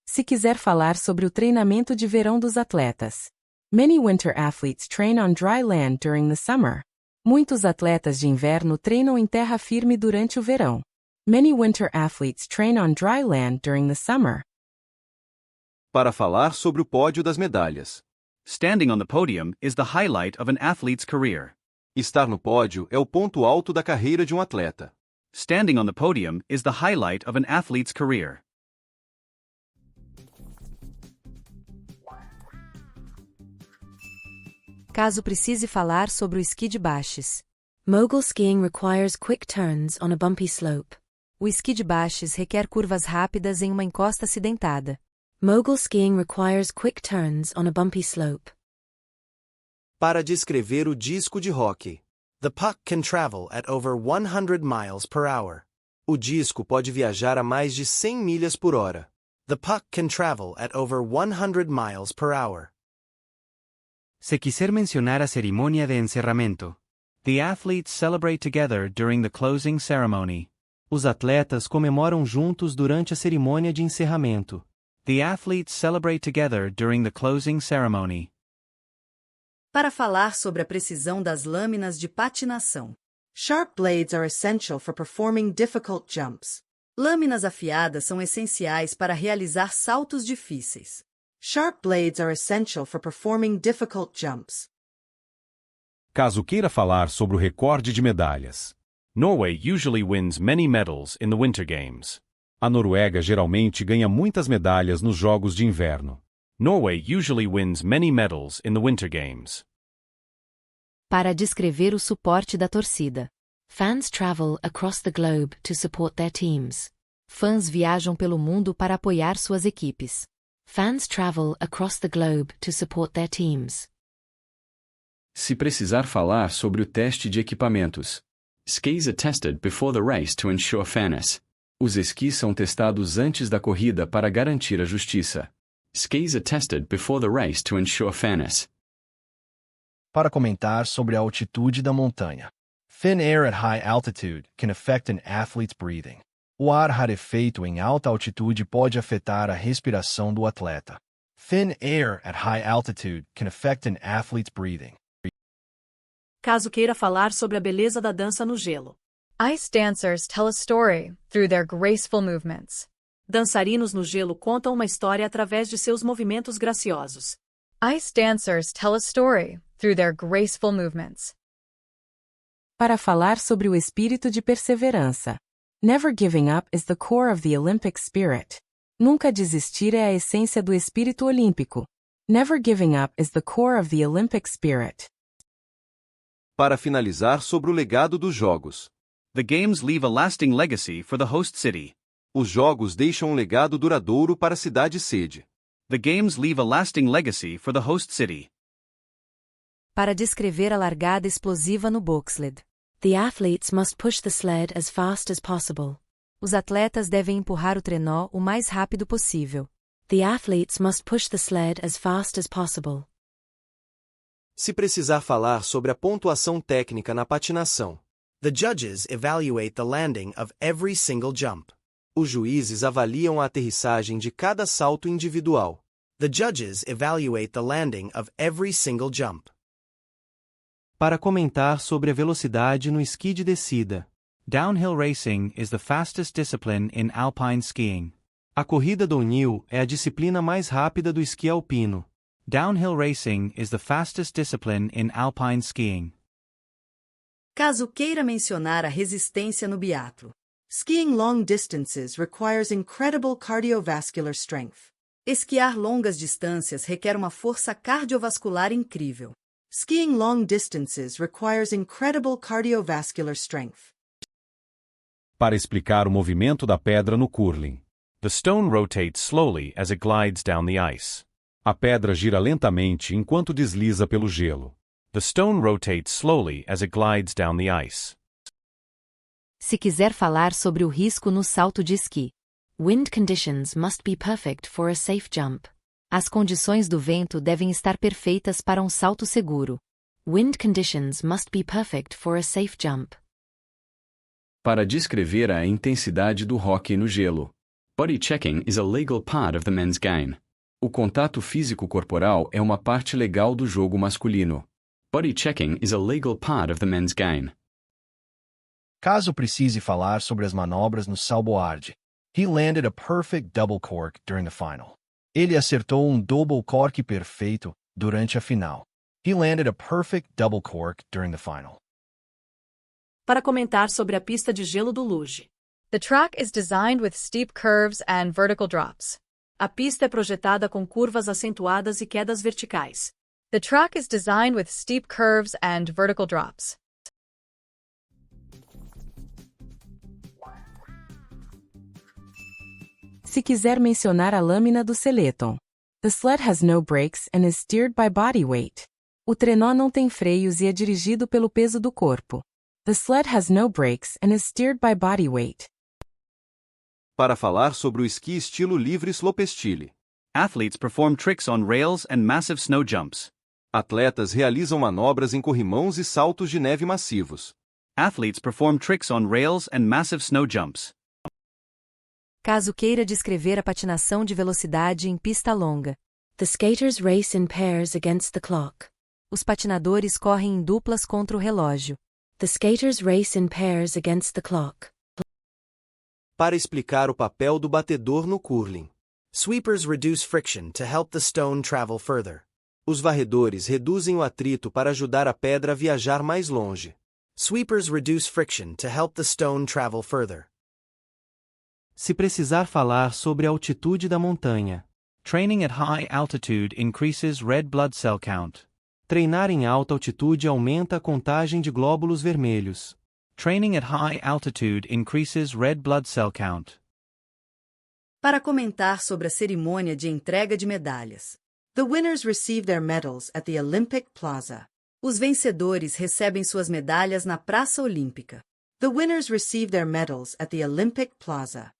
Se quiser falar sobre o treinamento de verão dos atletas. Many winter athletes train on dry land during the summer. Muitos atletas de inverno treinam em terra firme durante o verão. Many winter athletes train on dry land during the summer. Para falar sobre o pódio das medalhas. Standing on the podium is the highlight of an athlete's career. Estar no pódio é o ponto alto da carreira de um atleta. Standing on the podium is the highlight of an athlete's career. Caso precise falar sobre o esqui de baches. Mogul skiing requires quick turns on a bumpy slope. O esqui de baches requer curvas rápidas em uma encosta acidentada. Mogul skiing requires quick turns on a bumpy slope. Para descrever o disco de hóquei. The puck can travel at over 100 miles per hour. O disco pode viajar a mais de 100 milhas por hora. The puck can travel at over 100 miles per hour. Se quiser mencionar a cerimônia de encerramento. The athletes celebrate together during the closing ceremony. Os atletas comemoram juntos durante a cerimônia de encerramento. The athletes celebrate together during the closing ceremony. Para falar sobre a precisão das lâminas de patinação. Sharp blades are essential for performing difficult jumps. Lâminas afiadas são essenciais para realizar saltos difíceis. Sharp blades are essential for performing difficult jumps. Caso queira falar sobre o recorde de medalhas. Norway usually wins many medals in the Winter Games. A Noruega geralmente ganha muitas medalhas nos Jogos de Inverno. Norway usually wins many medals in the Winter Games. Para descrever o suporte da torcida. Fans travel across the globe to support their teams. Fãs viajam pelo mundo para apoiar suas equipes. Fans travel across the globe to support their teams. Se precisar falar sobre o teste de equipamentos. Skis are tested before the race to ensure fairness. Os esquis são testados antes da corrida para garantir a justiça. Skis are tested before the race to ensure fairness. Para comentar sobre a altitude da montanha. Thin air at high altitude can affect an athlete's breathing. O ar rarefeito em alta altitude pode afetar a respiração do atleta. Thin air at high altitude can affect an athlete's breathing. Caso queira falar sobre a beleza da dança no gelo. Ice dancers tell a story through their graceful movements. Dançarinos no gelo contam uma história através de seus movimentos graciosos. Ice dancers tell a story through their graceful movements. Para falar sobre o espírito de perseverança. Never giving up is the core of the Olympic spirit. Nunca desistir é a essência do espírito olímpico. Never giving up is the core of the Olympic spirit. Para finalizar sobre o legado dos Jogos. The Games leave a lasting legacy for the host city. Os Jogos deixam um legado duradouro para a cidade sede. The Games leave a lasting legacy for the host city. Para descrever a largada explosiva no bobsled. The athletes must push the sled as fast as possible. Os atletas devem empurrar o trenó o mais rápido possível. The athletes must push the sled as fast as possible. Se precisar falar sobre a pontuação técnica na patinação. The judges evaluate the landing of every single jump. Os juízes avaliam a aterrissagem de cada salto individual. The judges evaluate the landing of every single jump. Para comentar sobre a velocidade no esqui de descida. Downhill racing is the fastest discipline in alpine skiing. A corrida downhill é a disciplina mais rápida do esqui alpino. Downhill racing is the fastest discipline in alpine skiing. Caso queira mencionar a resistência no biatlo. Skiing long distances requires incredible cardiovascular strength. Esquiar longas distâncias requer uma força cardiovascular incrível. Skiing long distances requires incredible cardiovascular strength. Para explicar o movimento da pedra no curling. The stone rotates slowly as it glides down the ice. A pedra gira lentamente enquanto desliza pelo gelo. The stone rotates slowly as it glides down the ice. Se quiser falar sobre o risco no salto de esqui. Wind conditions must be perfect for a safe jump. As condições do vento devem estar perfeitas para um salto seguro. Wind conditions must be perfect for a safe jump. Para descrever a intensidade do hóquei no gelo. Body checking is a legal part of the men's game. O contato físico corporal é uma parte legal do jogo masculino. Body checking is a legal part of the men's game. Caso precise falar sobre as manobras no salboard, he landed a perfect double cork during the final. Ele acertou double cork perfeito durante a final. He landed a perfect double cork during the final. Para comentar sobre a pista de gelo do luge. The track is designed with steep curves and vertical drops. A pista é projetada com curvas acentuadas e quedas verticais. The track is designed with steep curves and vertical drops. Se quiser mencionar a lâmina do Seleton. The sled has no brakes and is steered by body weight. O trenó não tem freios e é dirigido pelo peso do corpo. The sled has no brakes and is steered by body weight. Para falar sobre o esqui estilo livre slopestyle. Athletes perform tricks on rails and massive snow jumps. Atletas realizam manobras em corrimãos e saltos de neve massivos. Athletes perform tricks on rails and massive snow jumps. Caso queira descrever a patinação de velocidade em pista longa. The skaters race in pairs against the clock. Os patinadores correm em duplas contra o relógio. The skaters race in pairs against the clock. Para explicar o papel do batedor no curling. Sweepers reduce friction to help the stone travel further. Os varredores reduzem o atrito para ajudar a pedra a viajar mais longe. Sweepers reduce friction to help the stone travel further. Se precisar falar sobre a altitude da montanha. Training at high altitude increases red blood cell count. Treinar em alta altitude aumenta a contagem de glóbulos vermelhos. Training at high altitude increases red blood cell count. Para comentar sobre a cerimônia de entrega de medalhas. The winners receive their medals at the Olympic Plaza. Os vencedores recebem suas medalhas na Praça Olímpica. The winners receive their medals at the Olympic Plaza.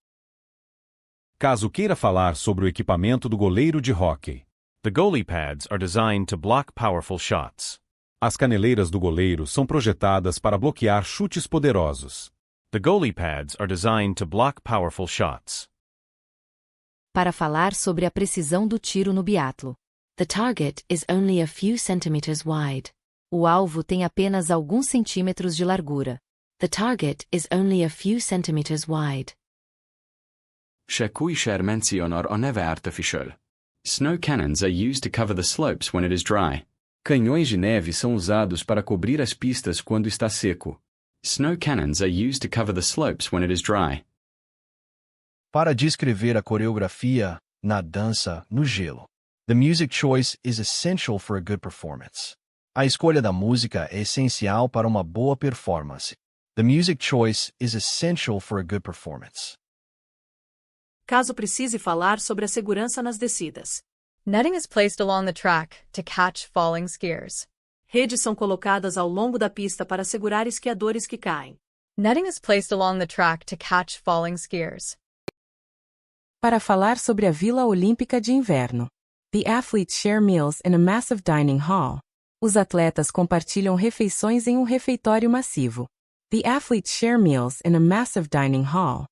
Caso queira falar sobre o equipamento do goleiro de hóquei. The goalie pads are designed to block powerful shots. As caneleiras do goleiro são projetadas para bloquear chutes poderosos. The goalie pads are designed to block powerful shots. Para falar sobre a precisão do tiro no biatlo. The target is only a few centimeters wide. O alvo tem apenas alguns centímetros de largura. The target is only a few centimeters wide. Shakuisher mencionar a neve artificial. Snow cannons are used to cover the slopes when it is dry. Canhões de neve são usados para cobrir as pistas quando está seco. Snow cannons are used to cover the slopes when it is dry. Para descrever a coreografia na dança no gelo. The music choice is essential for a good performance. A escolha da música é essencial para uma boa performance. The music choice is essential for a good performance. Caso precise falar sobre a segurança nas descidas. Netting is placed along the track to catch falling skiers. Redes são colocadas ao longo da pista para segurar esquiadores que caem. Netting is placed along the track to catch falling skiers. Para falar sobre a Vila Olímpica de Inverno. The athletes share meals in a massive dining hall. Os atletas compartilham refeições em refeitório massivo. The athletes share meals in a massive dining hall.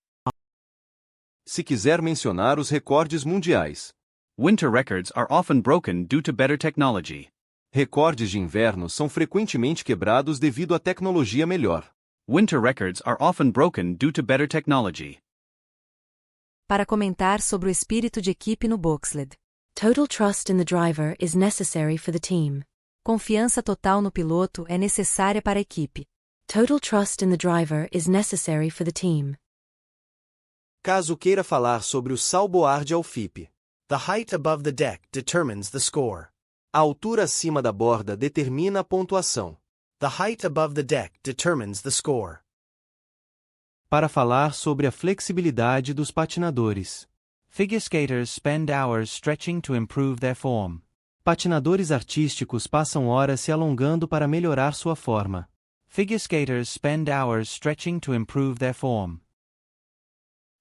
Se quiser mencionar os recordes mundiais. Winter records are often broken due to better technology. Recordes de inverno são frequentemente quebrados devido à tecnologia melhor. Winter records are often broken due to better technology. Para comentar sobre o espírito de equipe no bobsled. Total trust in the driver is necessary for the team. Confiança total no piloto é necessária para a equipe. Total trust in the driver is necessary for the team. Caso queira falar sobre o salboard ao FIP. The height above the deck determines the score. A altura acima da borda determina a pontuação. The height above the deck determines the score. Para falar sobre a flexibilidade dos patinadores. Figure skaters spend hours stretching to improve their form. Patinadores artísticos passam horas se alongando para melhorar sua forma. Figure skaters spend hours stretching to improve their form.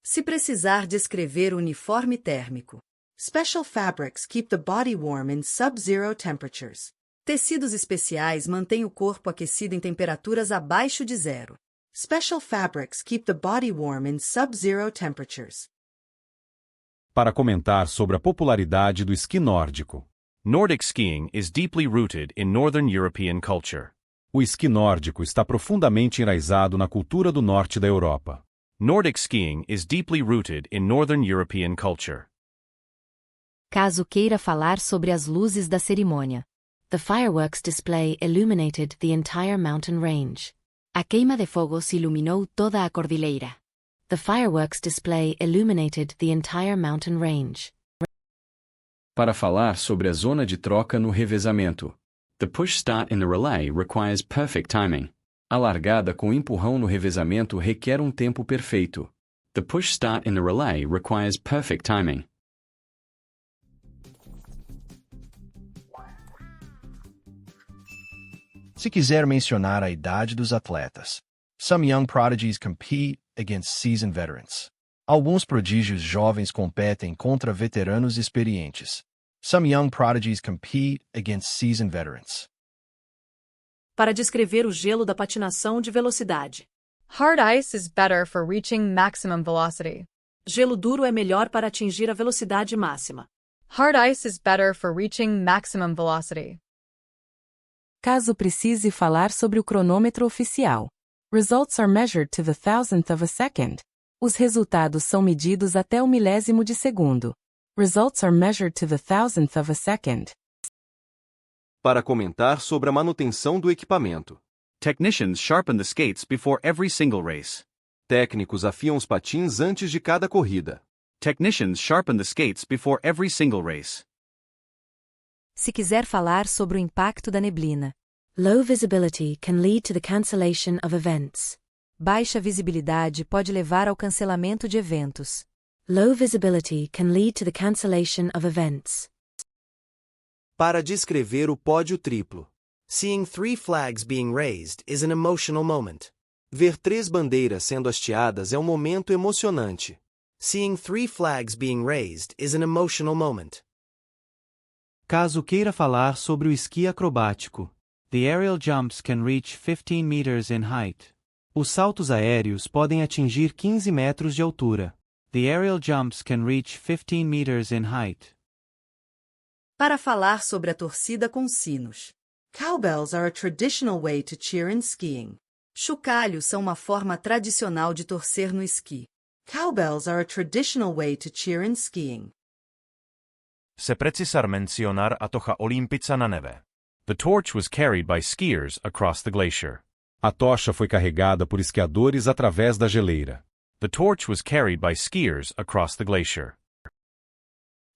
Se precisar descrever o uniforme térmico. Special fabrics keep the body warm in sub-zero temperatures. Tecidos especiais mantêm o corpo aquecido em temperaturas abaixo de zero. Special fabrics keep the body warm in sub-zero temperatures. Para comentar sobre a popularidade do esqui nórdico. Nordic skiing is deeply rooted in Northern European culture. O esqui nórdico está profundamente enraizado na cultura do norte da Europa. Nordic skiing is deeply rooted in Northern European culture. Caso queira falar sobre as luzes da cerimônia. The fireworks display illuminated the entire mountain range. A queima de fogos iluminou toda a cordilheira. The fireworks display illuminated the entire mountain range. Para falar sobre a zona de troca no revezamento. The push start in the relay requires perfect timing. A largada com empurrão no revezamento requer um tempo perfeito. The push start in the relay requires perfect timing. Se quiser mencionar a idade dos atletas. Some young prodigies compete against seasoned veterans. Alguns prodígios jovens competem contra veteranos experientes. Some young prodigies compete against seasoned veterans. Para descrever o gelo da patinação de velocidade. Hard ice is better for reaching maximum velocity. Gelo duro é melhor para atingir a velocidade máxima. Hard ice is better for reaching maximum velocity. Caso precise falar sobre o cronômetro oficial. Results are measured to the thousandth of a second. Os resultados são medidos até o milésimo de segundo. Results are measured to the thousandth of a second. Para comentar sobre a manutenção do equipamento. Technicians sharpen the skates before every single race. Técnicos afiam os patins antes de cada corrida. Technicians sharpen the skates before every single race. Se quiser falar sobre o impacto da neblina. Low visibility can lead to the cancellation of events. Baixa visibilidade pode levar ao cancelamento de eventos. Low visibility can lead to the cancellation of events. Para descrever o pódio triplo. Seeing 3 flags being raised is an emotional moment. Ver 3 bandeiras sendo hasteadas é um momento emocionante. Seeing 3 flags being raised is an emotional moment. Caso queira falar sobre o esqui acrobático. The aerial jumps can reach 15 meters in height. Os saltos aéreos podem atingir 15 metros de altura. The aerial jumps can reach 15 meters in height. Para falar sobre a torcida com sinos. Cowbells are a traditional way to cheer in skiing. Chocalhos são uma forma tradicional de torcer no esqui. Cowbells are a traditional way to cheer in skiing. Se precisar mencionar a tocha olímpica na neve. The torch was carried by skiers across the glacier. A tocha foi carregada por esquiadores através da geleira. The torch was carried by skiers across the glacier.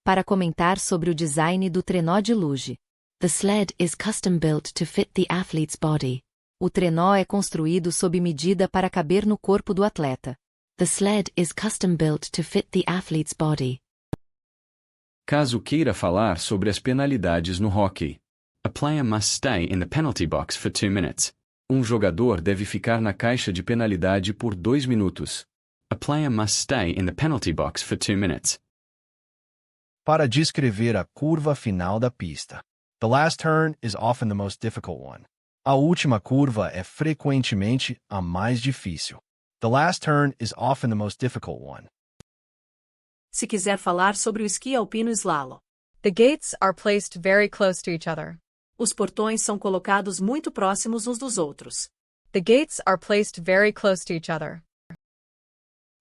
Para comentar sobre o design do trenó de luge. The sled is custom built to fit the athlete's body. O trenó é construído sob medida para caber no corpo do atleta. The sled is custom built to fit the athlete's body. Caso queira falar sobre as penalidades no hóquei. A player must stay in the penalty box for 2 minutes. Um jogador deve ficar na caixa de penalidade por 2 minutos. A player must stay in the penalty box for 2 minutes. Para descrever a curva final da pista. The last turn is often the most difficult one. A última curva é frequentemente a mais difícil. The last turn is often the most difficult one. Se quiser falar sobre o esqui alpino slalom. The gates are placed very close to each other. Os portões são colocados muito próximos uns dos outros. The gates are placed very close to each other.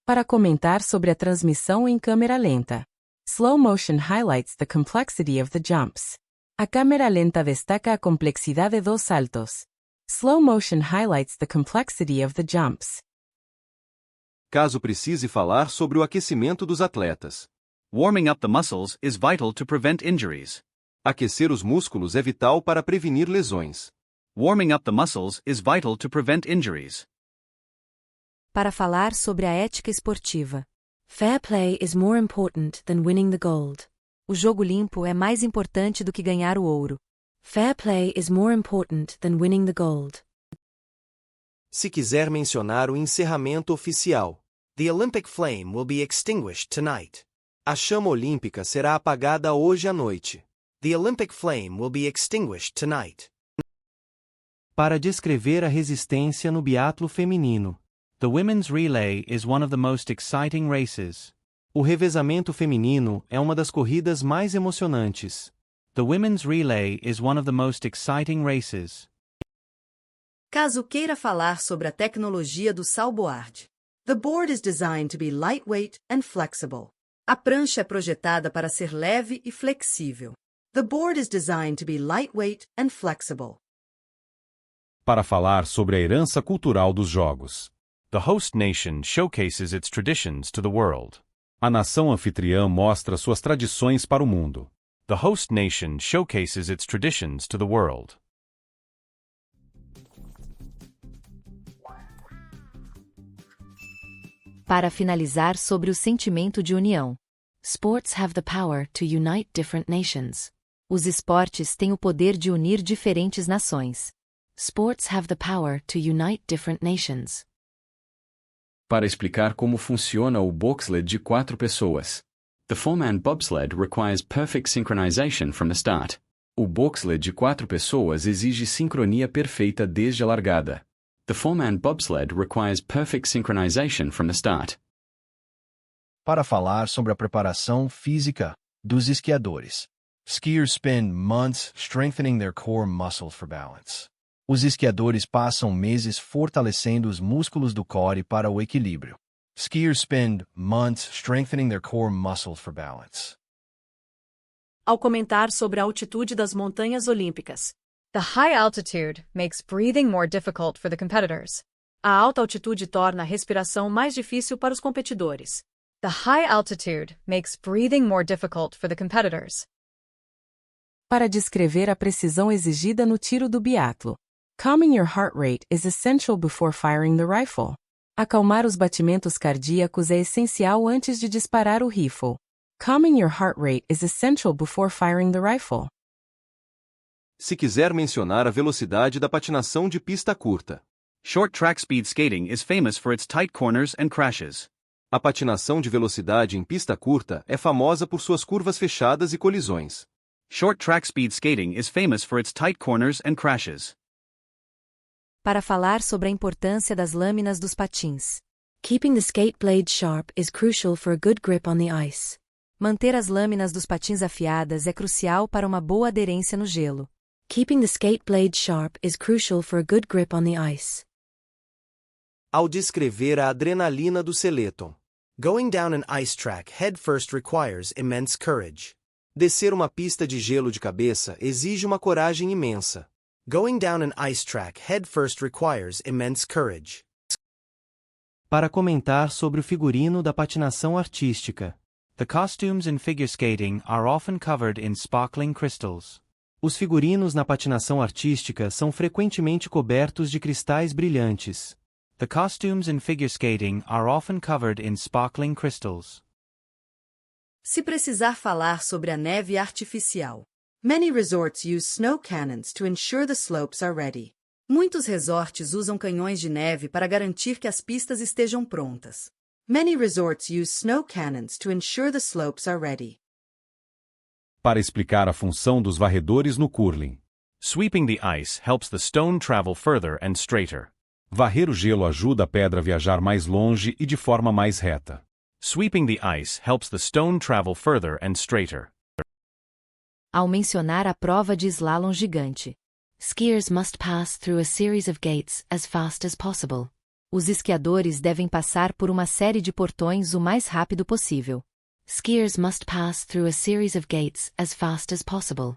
Para comentar sobre a transmissão em câmera lenta. Slow motion highlights the complexity of the jumps. A câmera lenta destaca a complexidade dos saltos. Slow motion highlights the complexity of the jumps. Caso precise falar sobre o aquecimento dos atletas. Warming up the muscles is vital to prevent injuries. Aquecer os músculos é vital para prevenir lesões. Warming up the muscles is vital to prevent injuries. Para falar sobre a ética esportiva. Fair play is more important than winning the gold. O jogo limpo é mais importante do que ganhar o ouro. Fair play is more important than winning the gold. Se quiser mencionar o encerramento oficial. The Olympic flame will be extinguished tonight. A chama olímpica será apagada hoje à noite. The Olympic flame will be extinguished tonight. Para descrever a resistência no biatlo feminino. The women's relay is one of the most exciting races. O revezamento feminino é uma das corridas mais emocionantes. The women's relay is one of the most exciting races. Caso queira falar sobre a tecnologia do salboard. The board is designed to be lightweight and flexible. A prancha é projetada para ser leve e flexível. The board is designed to be lightweight and flexible. Para falar sobre a herança cultural dos jogos. The host nation showcases its traditions to the world. A nação anfitriã mostra suas tradições para o mundo. The host nation showcases its traditions to the world. Para finalizar sobre o sentimento de união. Sports have the power to unite different nations. Os esportes têm o poder de unir diferentes nações. Sports have the power to unite different nations. Para explicar como funciona o bobsled de 4 pessoas. The 4-man bobsled requires perfect synchronization from the start. O bobsled de 4 pessoas exige sincronia perfeita desde a largada. The 4-man bobsled requires perfect synchronization from the start. Para falar sobre a preparação física dos esquiadores. Skiers spend months strengthening their core muscles for balance. Os esquiadores passam meses fortalecendo os músculos do core para o equilíbrio. Skiers spend months strengthening their core muscles for balance. Ao comentar sobre a altitude das montanhas olímpicas. The high altitude makes breathing more difficult for the competitors. A alta altitude torna a respiração mais difícil para os competidores. The high altitude makes breathing more difficult for the competitors. Para descrever a precisão exigida no tiro do biatlo. Calming your heart rate is essential before firing the rifle. Acalmar os batimentos cardíacos é essencial antes de disparar o rifle. Calming your heart rate is essential before firing the rifle. Se quiser mencionar a velocidade da patinação de pista curta. Short track speed skating is famous for its tight corners and crashes. A patinação de velocidade em pista curta é famosa por suas curvas fechadas e colisões. Short track speed skating is famous for its tight corners and crashes. Para falar sobre a importância das lâminas dos patins. Keeping the skate blade sharp is crucial for a good grip on the ice. Manter as lâminas dos patins afiadas é crucial para uma boa aderência no gelo. Keeping the skate blade sharp is crucial for a good grip on the ice. Ao descrever a adrenalina do Skeleton. Going down an ice track headfirst requires immense courage. Descer uma pista de gelo de cabeça exige uma coragem imensa. Going down an ice track headfirst requires immense courage. Para comentar sobre o figurino da patinação artística. The costumes in figure skating are often covered in sparkling crystals. Os figurinos na patinação artística são frequentemente cobertos de cristais brilhantes. The costumes in figure skating are often covered in sparkling crystals. Se precisar falar sobre a neve artificial. Many resorts use snow cannons to ensure the slopes are ready. Muitos resorts usam canhões de neve para garantir que as pistas estejam prontas. Many resorts use snow cannons to ensure the slopes are ready. Para explicar a função dos varredores no curling. Sweeping the ice helps the stone travel further and straighter. Varrer o gelo ajuda a pedra a viajar mais longe e de forma mais reta. Sweeping the ice helps the stone travel further and straighter. Ao mencionar a prova de slalom gigante. Skiers must pass through a series of gates as fast as possible. Os esquiadores devem passar por uma série de portões o mais rápido possível. Skiers must pass through a series of gates as fast as possible.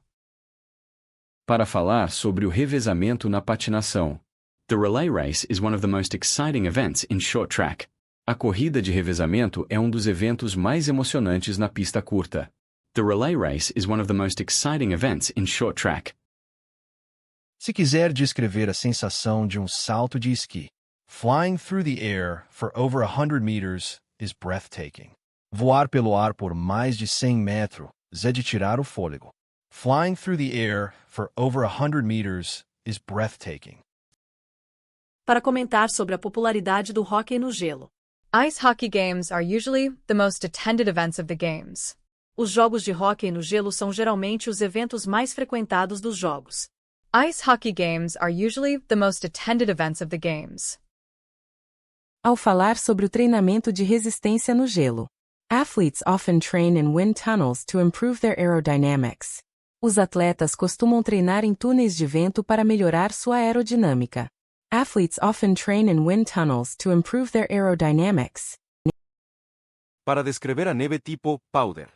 Para falar sobre o revezamento na patinação. The relay race is one of the most exciting events in short track. A corrida de revezamento é um dos eventos mais emocionantes na pista curta. The relay race is one of the most exciting events in short track. Se quiser descrever a sensação de um salto de esqui, flying through the air for over 100 meters is breathtaking. Voar pelo ar por mais de 100 metros é de tirar o fôlego. Flying through the air for over 100 meters is breathtaking. Para comentar sobre a popularidade do hóquei no gelo. Ice hockey games are usually the most attended events of the games. Os jogos de hóquei no gelo são geralmente os eventos mais frequentados dos jogos. Ice hockey games are usually the most attended events of the games. Ao falar sobre o treinamento de resistência no gelo. Athletes often train in wind tunnels to improve their aerodynamics. Os atletas costumam treinar em túneis de vento para melhorar sua aerodinâmica. Athletes often train in wind tunnels to improve their aerodynamics. Para descrever a neve tipo powder.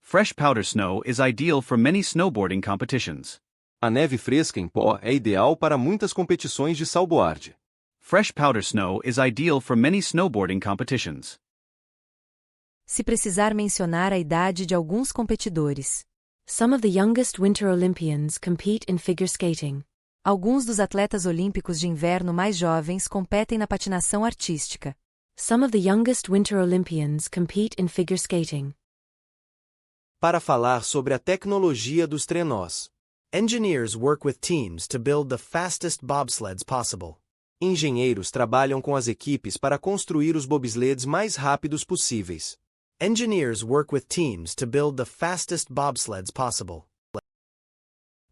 Fresh powder snow is ideal for many snowboarding competitions. A neve fresca em pó é ideal para muitas competições de salboarde. Fresh powder snow is ideal for many snowboarding competitions. Se precisar mencionar a idade de alguns competidores. Some of the youngest Winter Olympians compete in figure skating. Alguns dos atletas olímpicos de inverno mais jovens competem na patinação artística. Some of the youngest Winter Olympians compete in figure skating. Para falar sobre a tecnologia dos trenós. Engineers work with teams to build the fastest bobsleds possible. Engenheiros trabalham com as equipes para construir os bobsleds mais rápidos possíveis. Engineers work with teams to build the fastest bobsleds possible.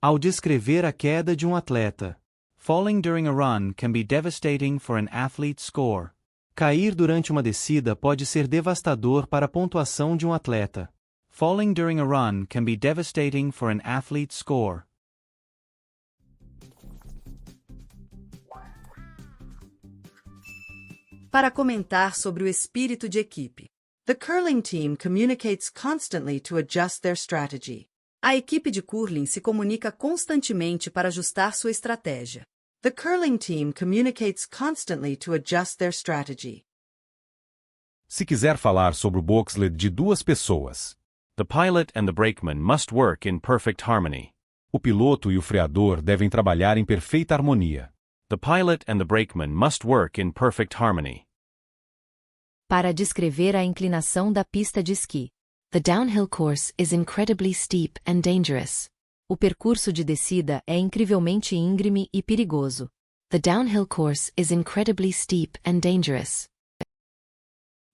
Ao descrever a queda de um atleta. Falling during a run can be devastating for an athlete's score. Cair durante uma descida pode ser devastador para a pontuação de um atleta. Falling during a run can be devastating for an athlete's score. Para comentar sobre o espírito de equipe. The curling team communicates constantly to adjust their strategy. A equipe de curling se comunica constantemente para ajustar sua estratégia. The curling team communicates constantly to adjust their strategy. Se quiser falar sobre o bobsled de duas pessoas. The pilot and the brakeman must work in perfect harmony. O piloto e o freador devem trabalhar em perfeita harmonia. The pilot and the brakeman must work in perfect harmony. Para descrever a inclinação da pista de esqui. The downhill course is incredibly steep and dangerous. O percurso de descida é incrivelmente íngreme e perigoso. The downhill course is incredibly steep and dangerous.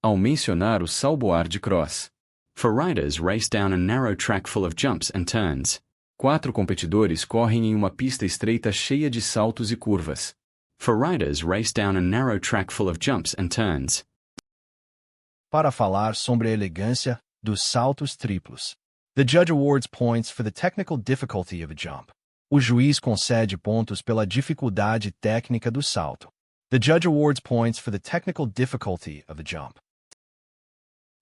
Ao mencionar o salboard cross. For riders race down a narrow track full of jumps and turns. 4 competidores correm em uma pista estreita cheia de saltos e curvas. For riders race down a narrow track full of jumps and turns. Para falar sobre a elegância dos saltos triplos. The judge awards points for the technical difficulty of a jump. O juiz concede pontos pela dificuldade técnica do salto. The judge awards points for the technical difficulty of the jump.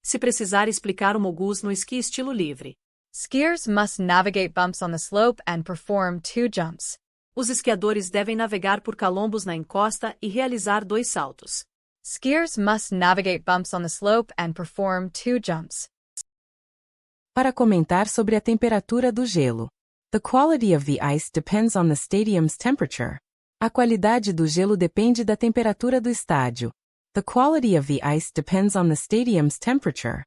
Se precisar explicar o mogus no esqui estilo livre. Skiers must navigate bumps on the slope and perform 2 jumps. Os esquiadores devem navegar por calombos na encosta e realizar 2 saltos. Skiers must navigate bumps on the slope and perform 2 jumps. Para comentar sobre a temperatura do gelo. The quality of the ice depends on the stadium's temperature. A qualidade do gelo depende da temperatura do estádio. The quality of the ice depends on the stadium's temperature.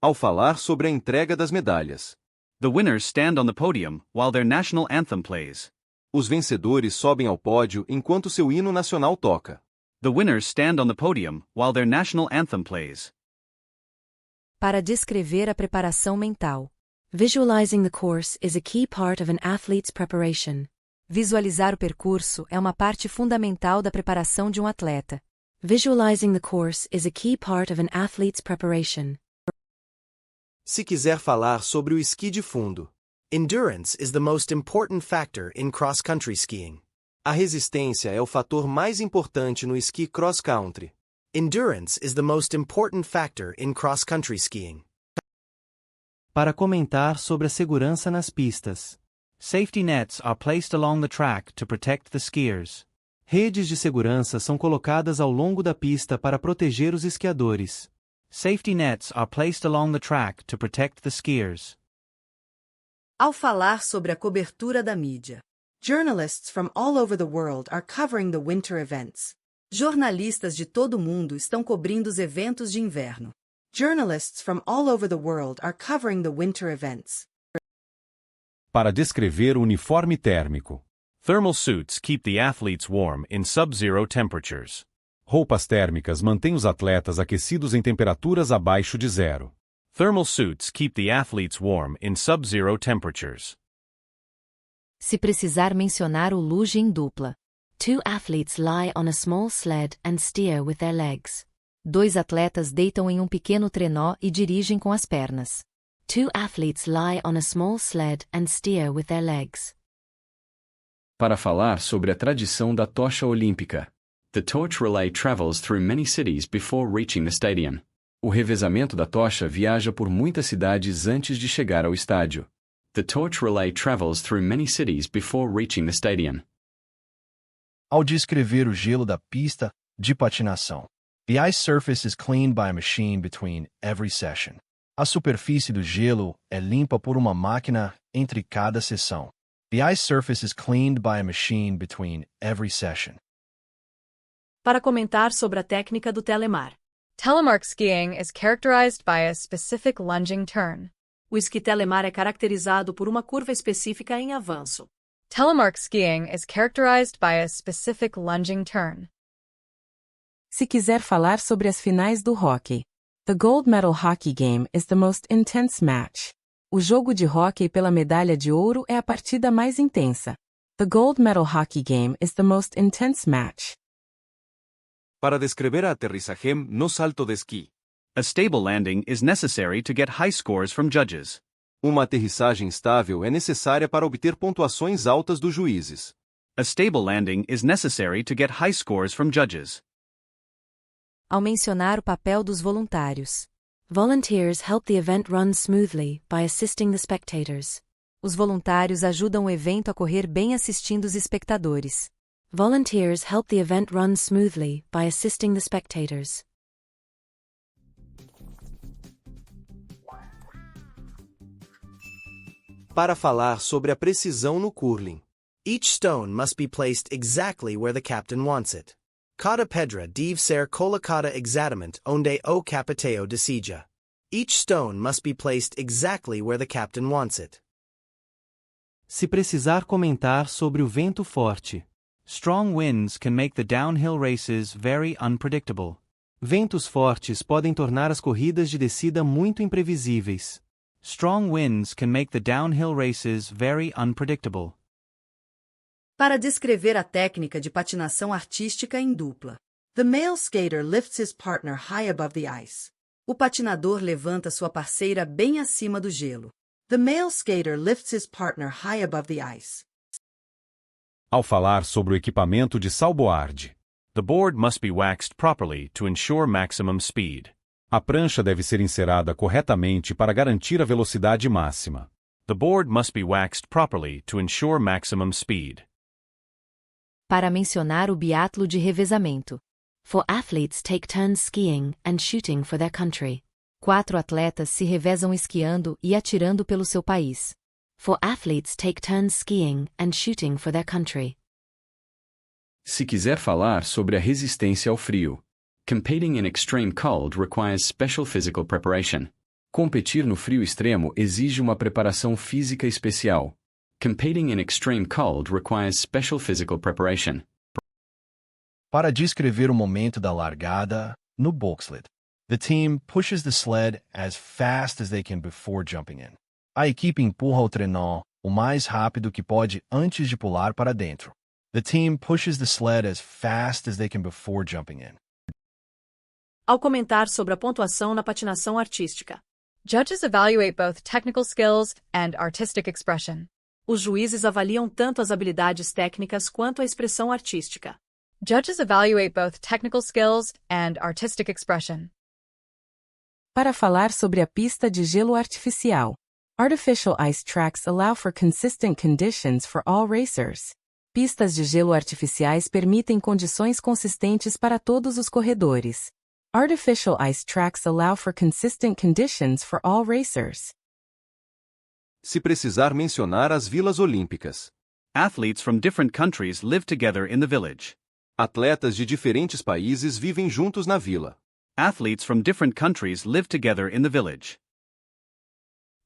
Ao falar sobre a entrega das medalhas. The winners stand on the podium while their national anthem plays. Os vencedores sobem ao pódio enquanto seu hino nacional toca. The winners stand on the podium while their national anthem plays. Para descrever a preparação mental. Visualizing the course is a key part of an athlete's preparation. Visualizar o percurso é uma parte fundamental da preparação de um atleta. Visualizing the course is a key part of an athlete's preparation. Se quiser falar sobre o esqui de fundo. Endurance is the most important factor in cross-country skiing. A resistência é o fator mais importante no esqui cross-country. Endurance is the most important factor in cross-country skiing. Para comentar sobre a segurança nas pistas. Safety nets are placed along the track to protect the skiers. Redes de segurança são colocadas ao longo da pista para proteger os esquiadores. Safety nets are placed along the track to protect the skiers. Ao falar sobre a cobertura da mídia, journalists from all over the world are covering the winter events. Jornalistas de todo o mundo estão cobrindo os eventos de inverno. Journalists from all over the world are covering the winter events. Para descrever o uniforme térmico. Thermal suits keep the athletes warm in sub-zero temperatures. Roupas térmicas mantêm os atletas aquecidos em temperaturas abaixo de zero. Thermal suits keep the athletes warm in sub-zero temperatures. Se precisar mencionar o luge em dupla. Two athletes lie on a small sled and steer with their legs. Dois atletas deitam em um pequeno trenó e dirigem com as pernas. Two athletes lie on a small sled and steer with their legs. Para falar sobre a tradição da tocha olímpica. The torch relay travels through many cities before reaching the stadium. O revezamento da tocha viaja por muitas cidades antes de chegar ao estádio. The torch relay travels through many cities before reaching the stadium. Ao descrever o gelo da pista de patinação. The ice surface is cleaned by a machine between every session. A superfície do gelo é limpa por uma máquina entre cada sessão. The ice surface is cleaned by a machine between every session. Para comentar sobre a técnica do telemar. Telemark skiing is characterized by a specific lunging turn. O esqui telemar é caracterizado por uma curva específica em avanço. Telemark skiing is characterized by a specific lunging turn. Se quiser falar sobre as finais do hóquei. The gold medal hockey game is the most intense match. O jogo de hóquei pela medalha de ouro é a partida mais intensa. The gold medal hockey game is the most intense match. Para descrever a aterrizaje no salto de esqui. A stable landing is necessary to get high scores from judges. Uma aterrissagem estável é necessária para obter pontuações altas dos juízes. A stable landing is necessary to get high scores from judges. Ao mencionar o papel dos voluntários. Volunteers help the event run smoothly by assisting the spectators. Os voluntários ajudam o evento a correr bem assistindo os espectadores. Volunteers help the event run smoothly by assisting the spectators. Para falar sobre a precisão no curling. Each stone must be placed exactly where the captain wants it. Cada pedra deve ser colocada exatamente onde o capitão deseja. Each stone must be placed exactly where the captain wants it. Se precisar comentar sobre o vento forte. Strong winds can make the downhill races very unpredictable. Ventos fortes podem tornar as corridas de descida muito imprevisíveis. Strong winds can make the downhill races very unpredictable. Para descrever a técnica de patinação artística em dupla. The male skater lifts his partner high above the ice. O patinador levanta sua parceira bem acima do gelo. The male skater lifts his partner high above the ice. Ao falar sobre o equipamento de salboarde. The board must be waxed properly to ensure maximum speed. A prancha deve ser encerada corretamente para garantir a velocidade máxima. The board must be waxed properly to ensure maximum speed. Para mencionar o biatlo de revezamento. 4 athletes take turns skiing and shooting for their country. 4 atletas se revezam esquiando e atirando pelo seu país. 4 athletes take turns skiing and shooting for their country. Se quiser falar sobre a resistência ao frio. Competing in extreme cold requires special physical preparation. Competir no frio extremo exige uma preparação física especial. Competing in extreme cold requires special physical preparation. Para descrever o momento da largada, no bobsled. The team pushes the sled as fast as they can before jumping in. A equipe empurra o trenó o mais rápido que pode antes de pular para dentro. The team pushes the sled as fast as they can before jumping in. Ao comentar sobre a pontuação na patinação artística. Judges evaluate both technical skills and artistic expression. Os juízes avaliam tanto as habilidades técnicas quanto a expressão artística. Judges evaluate both technical skills and artistic expression. Para falar sobre a pista de gelo artificial. Artificial ice tracks allow for consistent conditions for all racers. Pistas de gelo artificiais permitem condições consistentes para todos os corredores. Artificial ice tracks allow for consistent conditions for all racers. Se precisar mencionar as vilas olímpicas. Athletes from different countries live together in the village. Atletas de diferentes países vivem juntos na vila. Athletes from different countries live together in the village.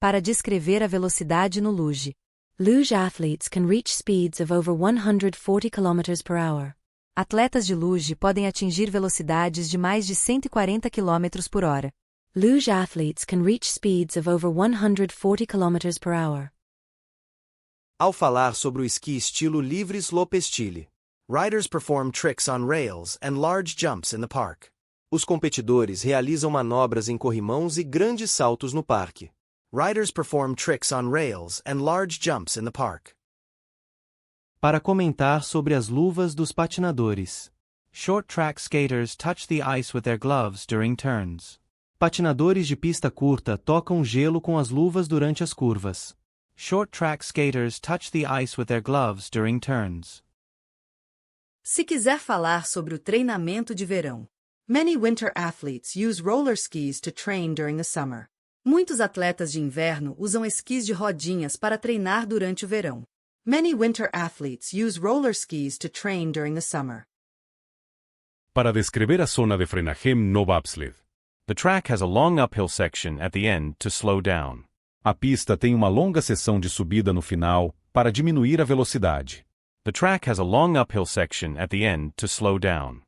Para descrever a velocidade no luge. Luge athletes can reach speeds of over 140 km per hour. Atletas de luge podem atingir velocidades de mais de 140 km por hora. Luge athletes can reach speeds of over 140 km per hour. Ao falar sobre o esqui estilo livre slope style, riders perform tricks on rails and large jumps in the park. Os competidores realizam manobras em corrimãos e grandes saltos no parque. Riders perform tricks on rails and large jumps in the park. Para comentar sobre as luvas dos patinadores. Short track skaters touch the ice with their gloves during turns. Patinadores de pista curta tocam gelo com as luvas durante as curvas. Short track skaters touch the ice with their gloves during turns. Se quiser falar sobre o treinamento de verão. Many winter athletes use roller skis to train during the summer. Muitos atletas de inverno usam esquis de rodinhas para treinar durante o verão. Many winter athletes use roller skis to train during the summer. Para descrever a zona de frenagem no bobsled. The track has a long uphill section at the end to slow down. A pista tem uma longa seção de subida no final, para diminuir a velocidade. The track has a long uphill section at the end to slow down.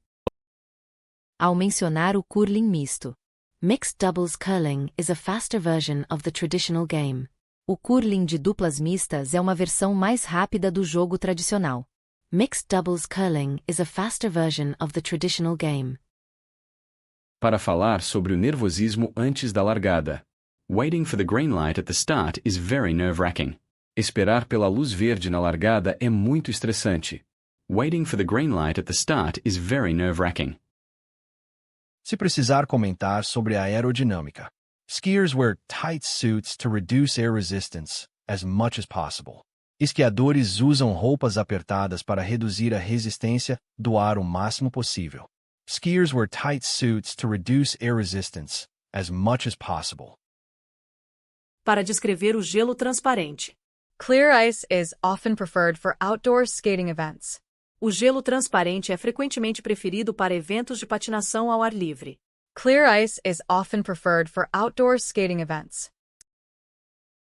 Ao mencionar o curling misto. Mixed doubles curling is a faster version of the traditional game. O curling de duplas mistas é uma versão mais rápida do jogo tradicional. Mixed doubles curling is a faster version of the traditional game. Para falar sobre o nervosismo antes da largada. Waiting for the green light at the start is very nerve-wracking. Esperar pela luz verde na largada é muito estressante. Waiting for the green light at the start is very nerve-wracking. Se precisar comentar sobre a aerodinâmica. Skiers wear tight suits to reduce air resistance as much as possible. Esquiadores usam roupas apertadas para reduzir a resistência do ar o máximo possível. Skiers wear tight suits to reduce air resistance as much as possible. Para descrever o gelo transparente. Clear ice is often preferred for outdoor skating events. O gelo transparente é frequentemente preferido para eventos de patinação ao ar livre. Clear ice is often preferred for outdoor skating events.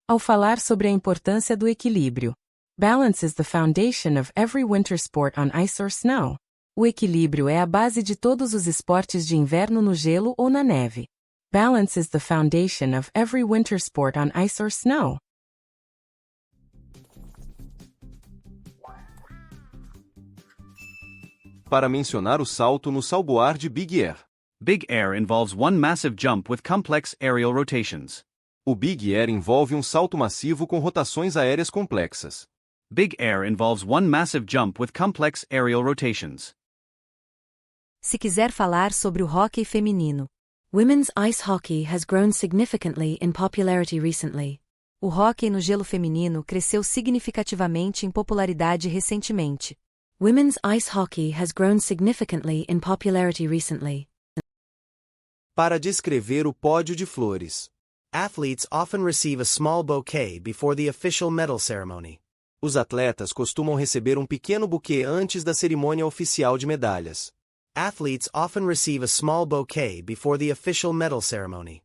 Ao falar sobre a importância do equilíbrio. Balance is the foundation of every winter sport on ice or snow. O equilíbrio é a base de todos os esportes de inverno no gelo ou na neve. Balance is the foundation of every winter sport on ice or snow. Para mencionar o salto no salboar de Big Air. Big Air involves one massive jump with complex aerial rotations. O Big Air envolve um salto massivo com rotações aéreas complexas. Big Air involves one massive jump with complex aerial rotations. Se quiser falar sobre o hóquei feminino. Women's ice hockey has grown significantly in popularity recently. O hóquei no gelo feminino cresceu significativamente em popularidade recentemente. Women's ice hockey has grown significantly in popularity recently. Para descrever o pódio de flores. Athletes often receive a small bouquet before the official medal ceremony. Os atletas costumam receber um pequeno buquê antes da cerimônia oficial de medalhas. Athletes often receive a small bouquet before the official medal ceremony.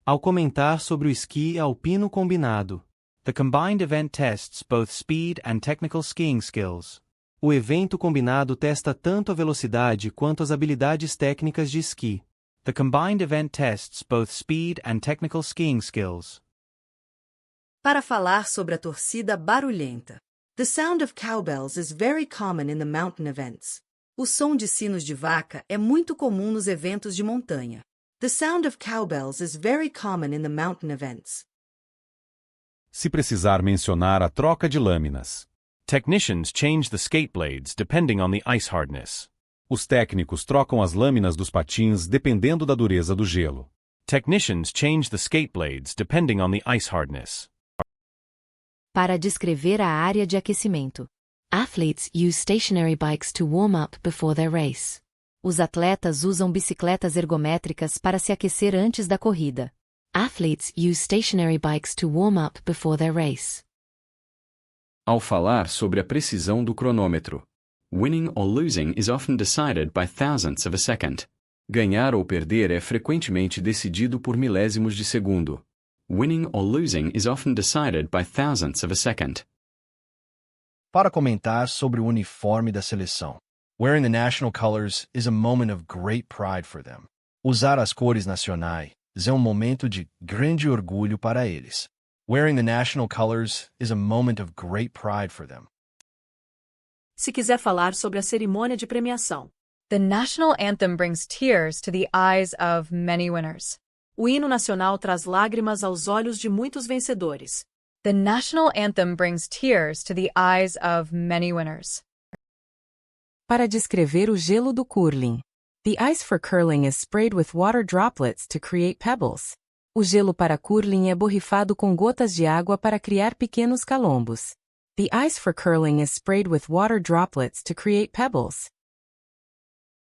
Ao comentar sobre o esqui alpino combinado. The combined event tests both speed and technical skiing skills. O evento combinado testa tanto a velocidade quanto as habilidades técnicas de esqui. The combined event tests both speed and technical skiing skills. Para falar sobre a torcida barulhenta. The sound of cowbells is very common in the mountain events. O som de sinos de vaca é muito comum nos eventos de montanha. The sound of cowbells is very common in the mountain events. Se precisar mencionar a troca de lâminas. Technicians change the skate blades depending on the ice hardness. Os técnicos trocam as lâminas dos patins dependendo da dureza do gelo. Technicians change the skate blades depending on the ice hardness. Para descrever a área de aquecimento. Athletes use stationary bikes to warm up before their race. Os atletas usam bicicletas ergométricas para se aquecer antes da corrida. Athletes use stationary bikes to warm up before their race. Ao falar sobre a precisão do cronômetro, winning or losing is often decided by thousandths of a second. Ganhar ou perder é frequentemente decidido por milésimos de segundo. Winning or losing is often decided by thousandths of a second. Para comentar sobre o uniforme da seleção. Wearing the national colors is a moment of great pride for them. Usar as cores nacionais é momento de grande orgulho para eles. Wearing the national colors is a moment of great pride for them. Se quiser falar sobre a cerimônia de premiação. The national anthem brings tears to the eyes of many winners. O hino nacional traz lágrimas aos olhos de muitos vencedores. The national anthem brings tears to the eyes of many winners. Para descrever o gelo do curling. The ice for curling is sprayed with water droplets to create pebbles. O gelo para curling é borrifado com gotas de água para criar pequenos calombos. The ice for curling is sprayed with water droplets to create pebbles.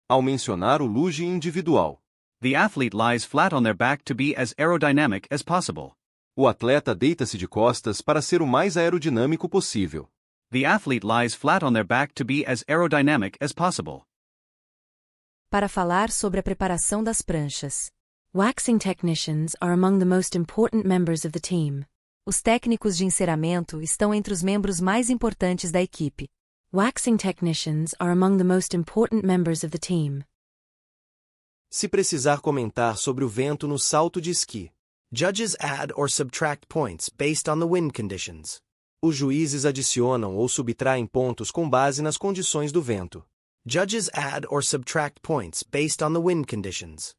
Ao mencionar o luge individual. The athlete lies flat on their back to be as aerodynamic as possible. O atleta deita-se de costas para ser o mais aerodinâmico possível. The athlete lies flat on their back to be as aerodynamic as possible. Para falar sobre a preparação das pranchas. Waxing technicians are among the most important members of the team. Os técnicos de enceramento estão entre os membros mais importantes da equipe. Waxing technicians are among the most important members of the team. Se precisar comentar sobre o vento no salto de esqui. Judges add or subtract points based on the wind conditions. Os juízes adicionam ou subtraem pontos com base nas condições do vento. Judges add or subtract points based on the wind conditions.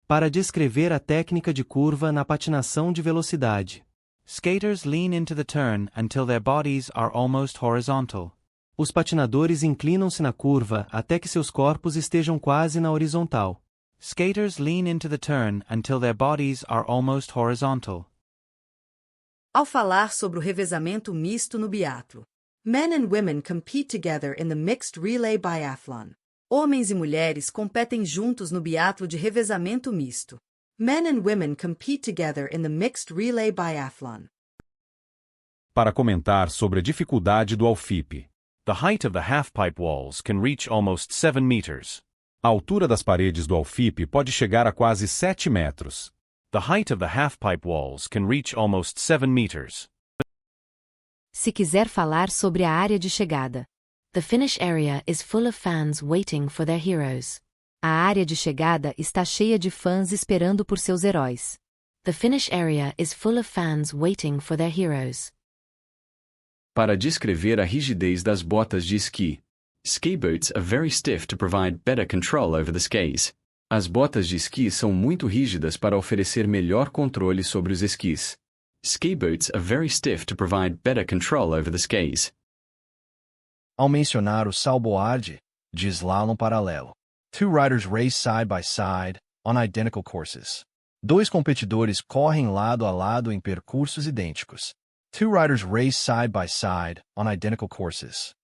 Para descrever a técnica de curva na patinação de velocidade. Skaters lean into the turn until their bodies are almost horizontal. Os patinadores inclinam-se na curva até que seus corpos estejam quase na horizontal. Skaters lean into the turn until their bodies are almost horizontal. Ao falar sobre o revezamento misto no biatlo. Men and women compete together in the mixed relay biathlon. Homens e mulheres competem juntos no biatlo de revezamento misto. Men and women compete together in the mixed relay biathlon. Para comentar sobre a dificuldade do Alfip. The height of the halfpipe walls can reach almost 7 meters. A altura das paredes do Alfip pode chegar a quase 7 metros. The height of the halfpipe walls can reach almost 7 meters. Se quiser falar sobre a área de chegada. The finish area is full of fans waiting for their heroes. A área de chegada está cheia de fãs esperando por seus heróis. The finish area is full of fans waiting for their heroes. Para descrever a rigidez das botas de esqui. Ski boots are very stiff to provide better control over the skis. As botas de esqui são muito rígidas para oferecer melhor controle sobre os esquis. Ski boots are very stiff to provide better control over the skis. Ao mencionar o salboarde, de slalom paralelo. Two riders race side by side, on identical courses. Dois competidores correm lado a lado em percursos idênticos. Two riders race side by side, on identical courses.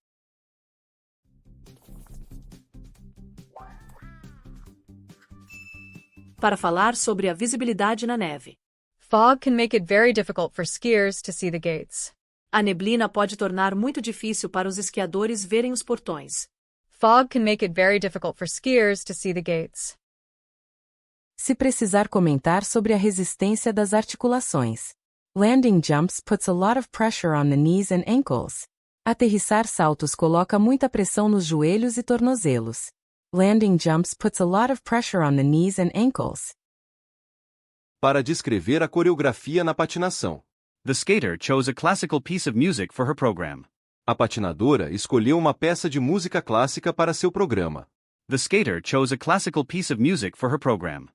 Para falar sobre a visibilidade na neve. Fog can make it very difficult for skiers to see the gates. A neblina pode tornar muito difícil para os esquiadores verem os portões. Fog can make it very difficult for skiers to see the gates. Se precisar comentar sobre a resistência das articulações. Landing jumps puts a lot of pressure on the knees and ankles. Aterrissar saltos coloca muita pressão nos joelhos e tornozelos. Landing jumps puts a lot of pressure on the knees and ankles. Para descrever a coreografia na patinação. The skater chose a classical piece of music for her program. A patinadora escolheu uma peça de música clássica para seu programa. The skater chose a classical piece of music for her program.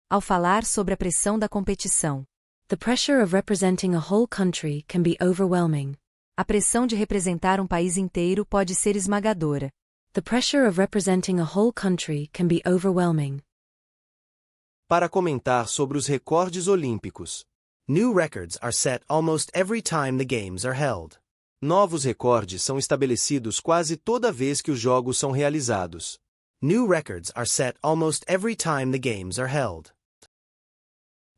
Ao falar sobre a pressão da competição. The pressure of representing a whole country can be overwhelming. A pressão de representar um país inteiro pode ser esmagadora. The pressure of representing a whole country can be overwhelming. Para comentar sobre os recordes olímpicos. New records are set almost every time the games are held. Novos recordes são estabelecidos quase toda vez que os jogos são realizados. New records are set almost every time the games are held.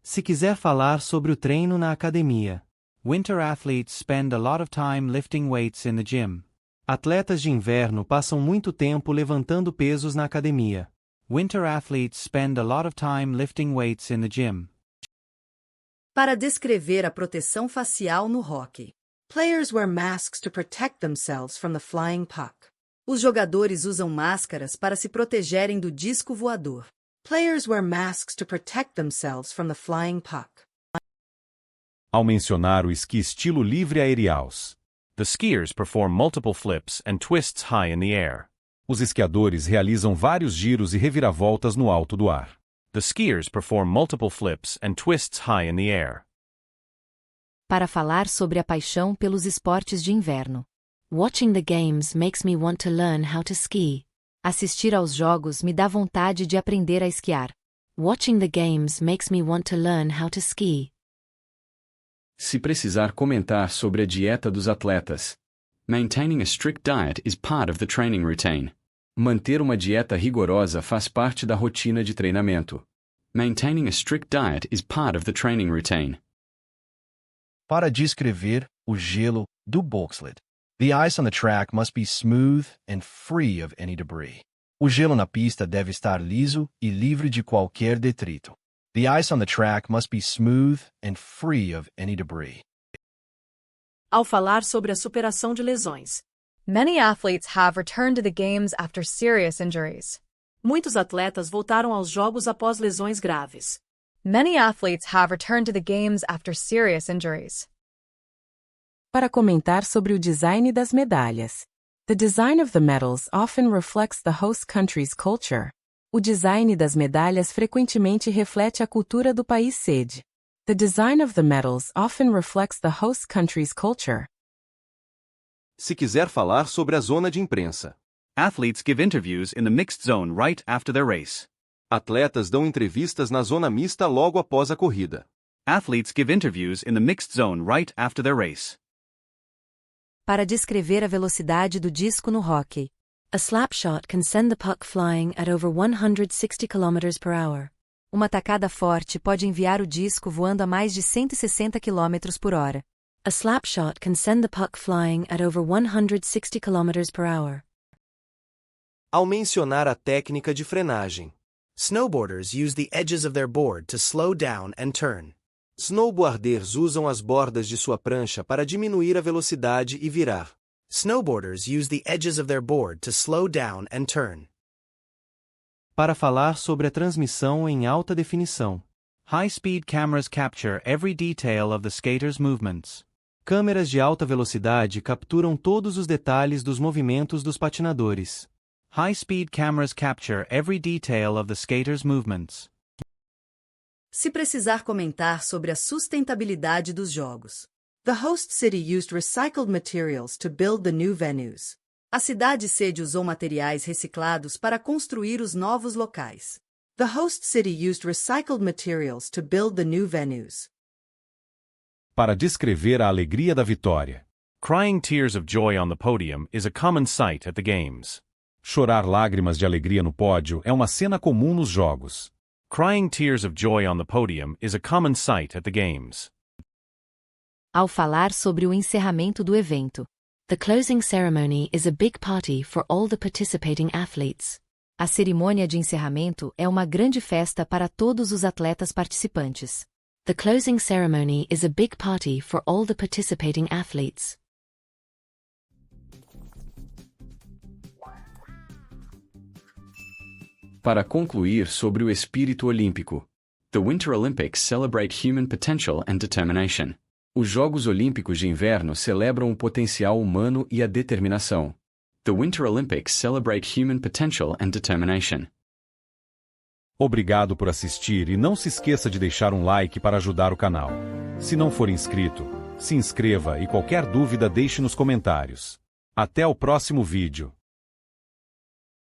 Se quiser falar sobre o treino na academia. Winter athletes spend a lot of time lifting weights in the gym. Atletas de inverno passam muito tempo levantando pesos na academia. Winter athletes spend a lot of time lifting weights in the gym. Para descrever a proteção facial no hóquei. Players wear masks to protect themselves from the flying puck. Os jogadores usam máscaras para se protegerem do disco voador. Players wear masks to protect themselves from the flying puck. Ao mencionar o esqui estilo livre aerials. The skiers perform multiple flips and twists high in the air. Os esquiadores realizam vários giros e reviravoltas no alto do ar. The skiers perform multiple flips and twists high in the air. Para falar sobre a paixão pelos esportes de inverno. Watching the games makes me want to learn how to ski. Assistir aos jogos me dá vontade de aprender a esquiar. Watching the games makes me want to learn how to ski. Se precisar comentar sobre a dieta dos atletas. Maintaining a strict diet is part of the training routine. Manter uma dieta rigorosa faz parte da rotina de treinamento. Maintaining a strict diet is part of the training routine. Para descrever o gelo do bobsled. The ice on the track must be smooth and free of any debris. O gelo na pista deve estar liso e livre de qualquer detrito. The ice on the track must be smooth and free of any debris. Ao falar sobre a superação de lesões. Many athletes have returned to the games after serious injuries. Muitos atletas voltaram aos jogos após lesões graves. Many athletes have returned to the games after serious injuries. Para comentar sobre o design das medalhas. The design of the medals often reflects the host country's culture. O design das medalhas frequentemente reflete a cultura do país sede. The design of the medals often reflects the host country's culture. Se quiser falar sobre a zona de imprensa. Athletes give interviews in the mixed zone right after their race. Atletas dão entrevistas na zona mista logo após a corrida. Athletes give interviews in the mixed zone right after their race. Para descrever a velocidade do disco no hóquei. A slap shot can send the puck flying at over 160 km per hour. Uma tacada forte pode enviar o disco voando a mais de 160 km por hora. A slap shot can send the puck flying at over 160 km per hour. Ao mencionar a técnica de frenagem. Snowboarders use the edges of their board to slow down and turn. Snowboarders usam as bordas de sua prancha para diminuir a velocidade e virar. Snowboarders use the edges of their board to slow down and turn. Para falar sobre a transmissão em alta definição. High-speed cameras capture every detail of the skaters' movements. Câmeras de alta velocidade capturam todos os detalhes dos movimentos dos patinadores. High-speed cameras capture every detail of the skaters' movements. Se precisar comentar sobre a sustentabilidade dos jogos. The host city used recycled materials to build the new venues. A cidade sede usou materiais reciclados para construir os novos locais. The host city used recycled materials to build the new venues. Para descrever a alegria da vitória. Crying tears of joy on the podium is a common sight at the games. Chorar lágrimas de alegria no pódio é uma cena comum nos jogos. Crying tears of joy on the podium is a common sight at the games. Ao falar sobre o encerramento do evento. The closing ceremony is a big party for all the participating athletes. A cerimônia de encerramento é uma grande festa para todos os atletas participantes. The closing ceremony is a big party for all the participating athletes. Para concluir sobre o espírito olímpico. The Winter Olympics celebrate human potential and determination. Os Jogos Olímpicos de Inverno celebram o potencial humano e a determinação. The Winter Olympics celebrate human potential and determination. Obrigado por assistir e não se esqueça de deixar um like para ajudar o canal. Se não for inscrito, se inscreva e qualquer dúvida deixe nos comentários. Até o próximo vídeo.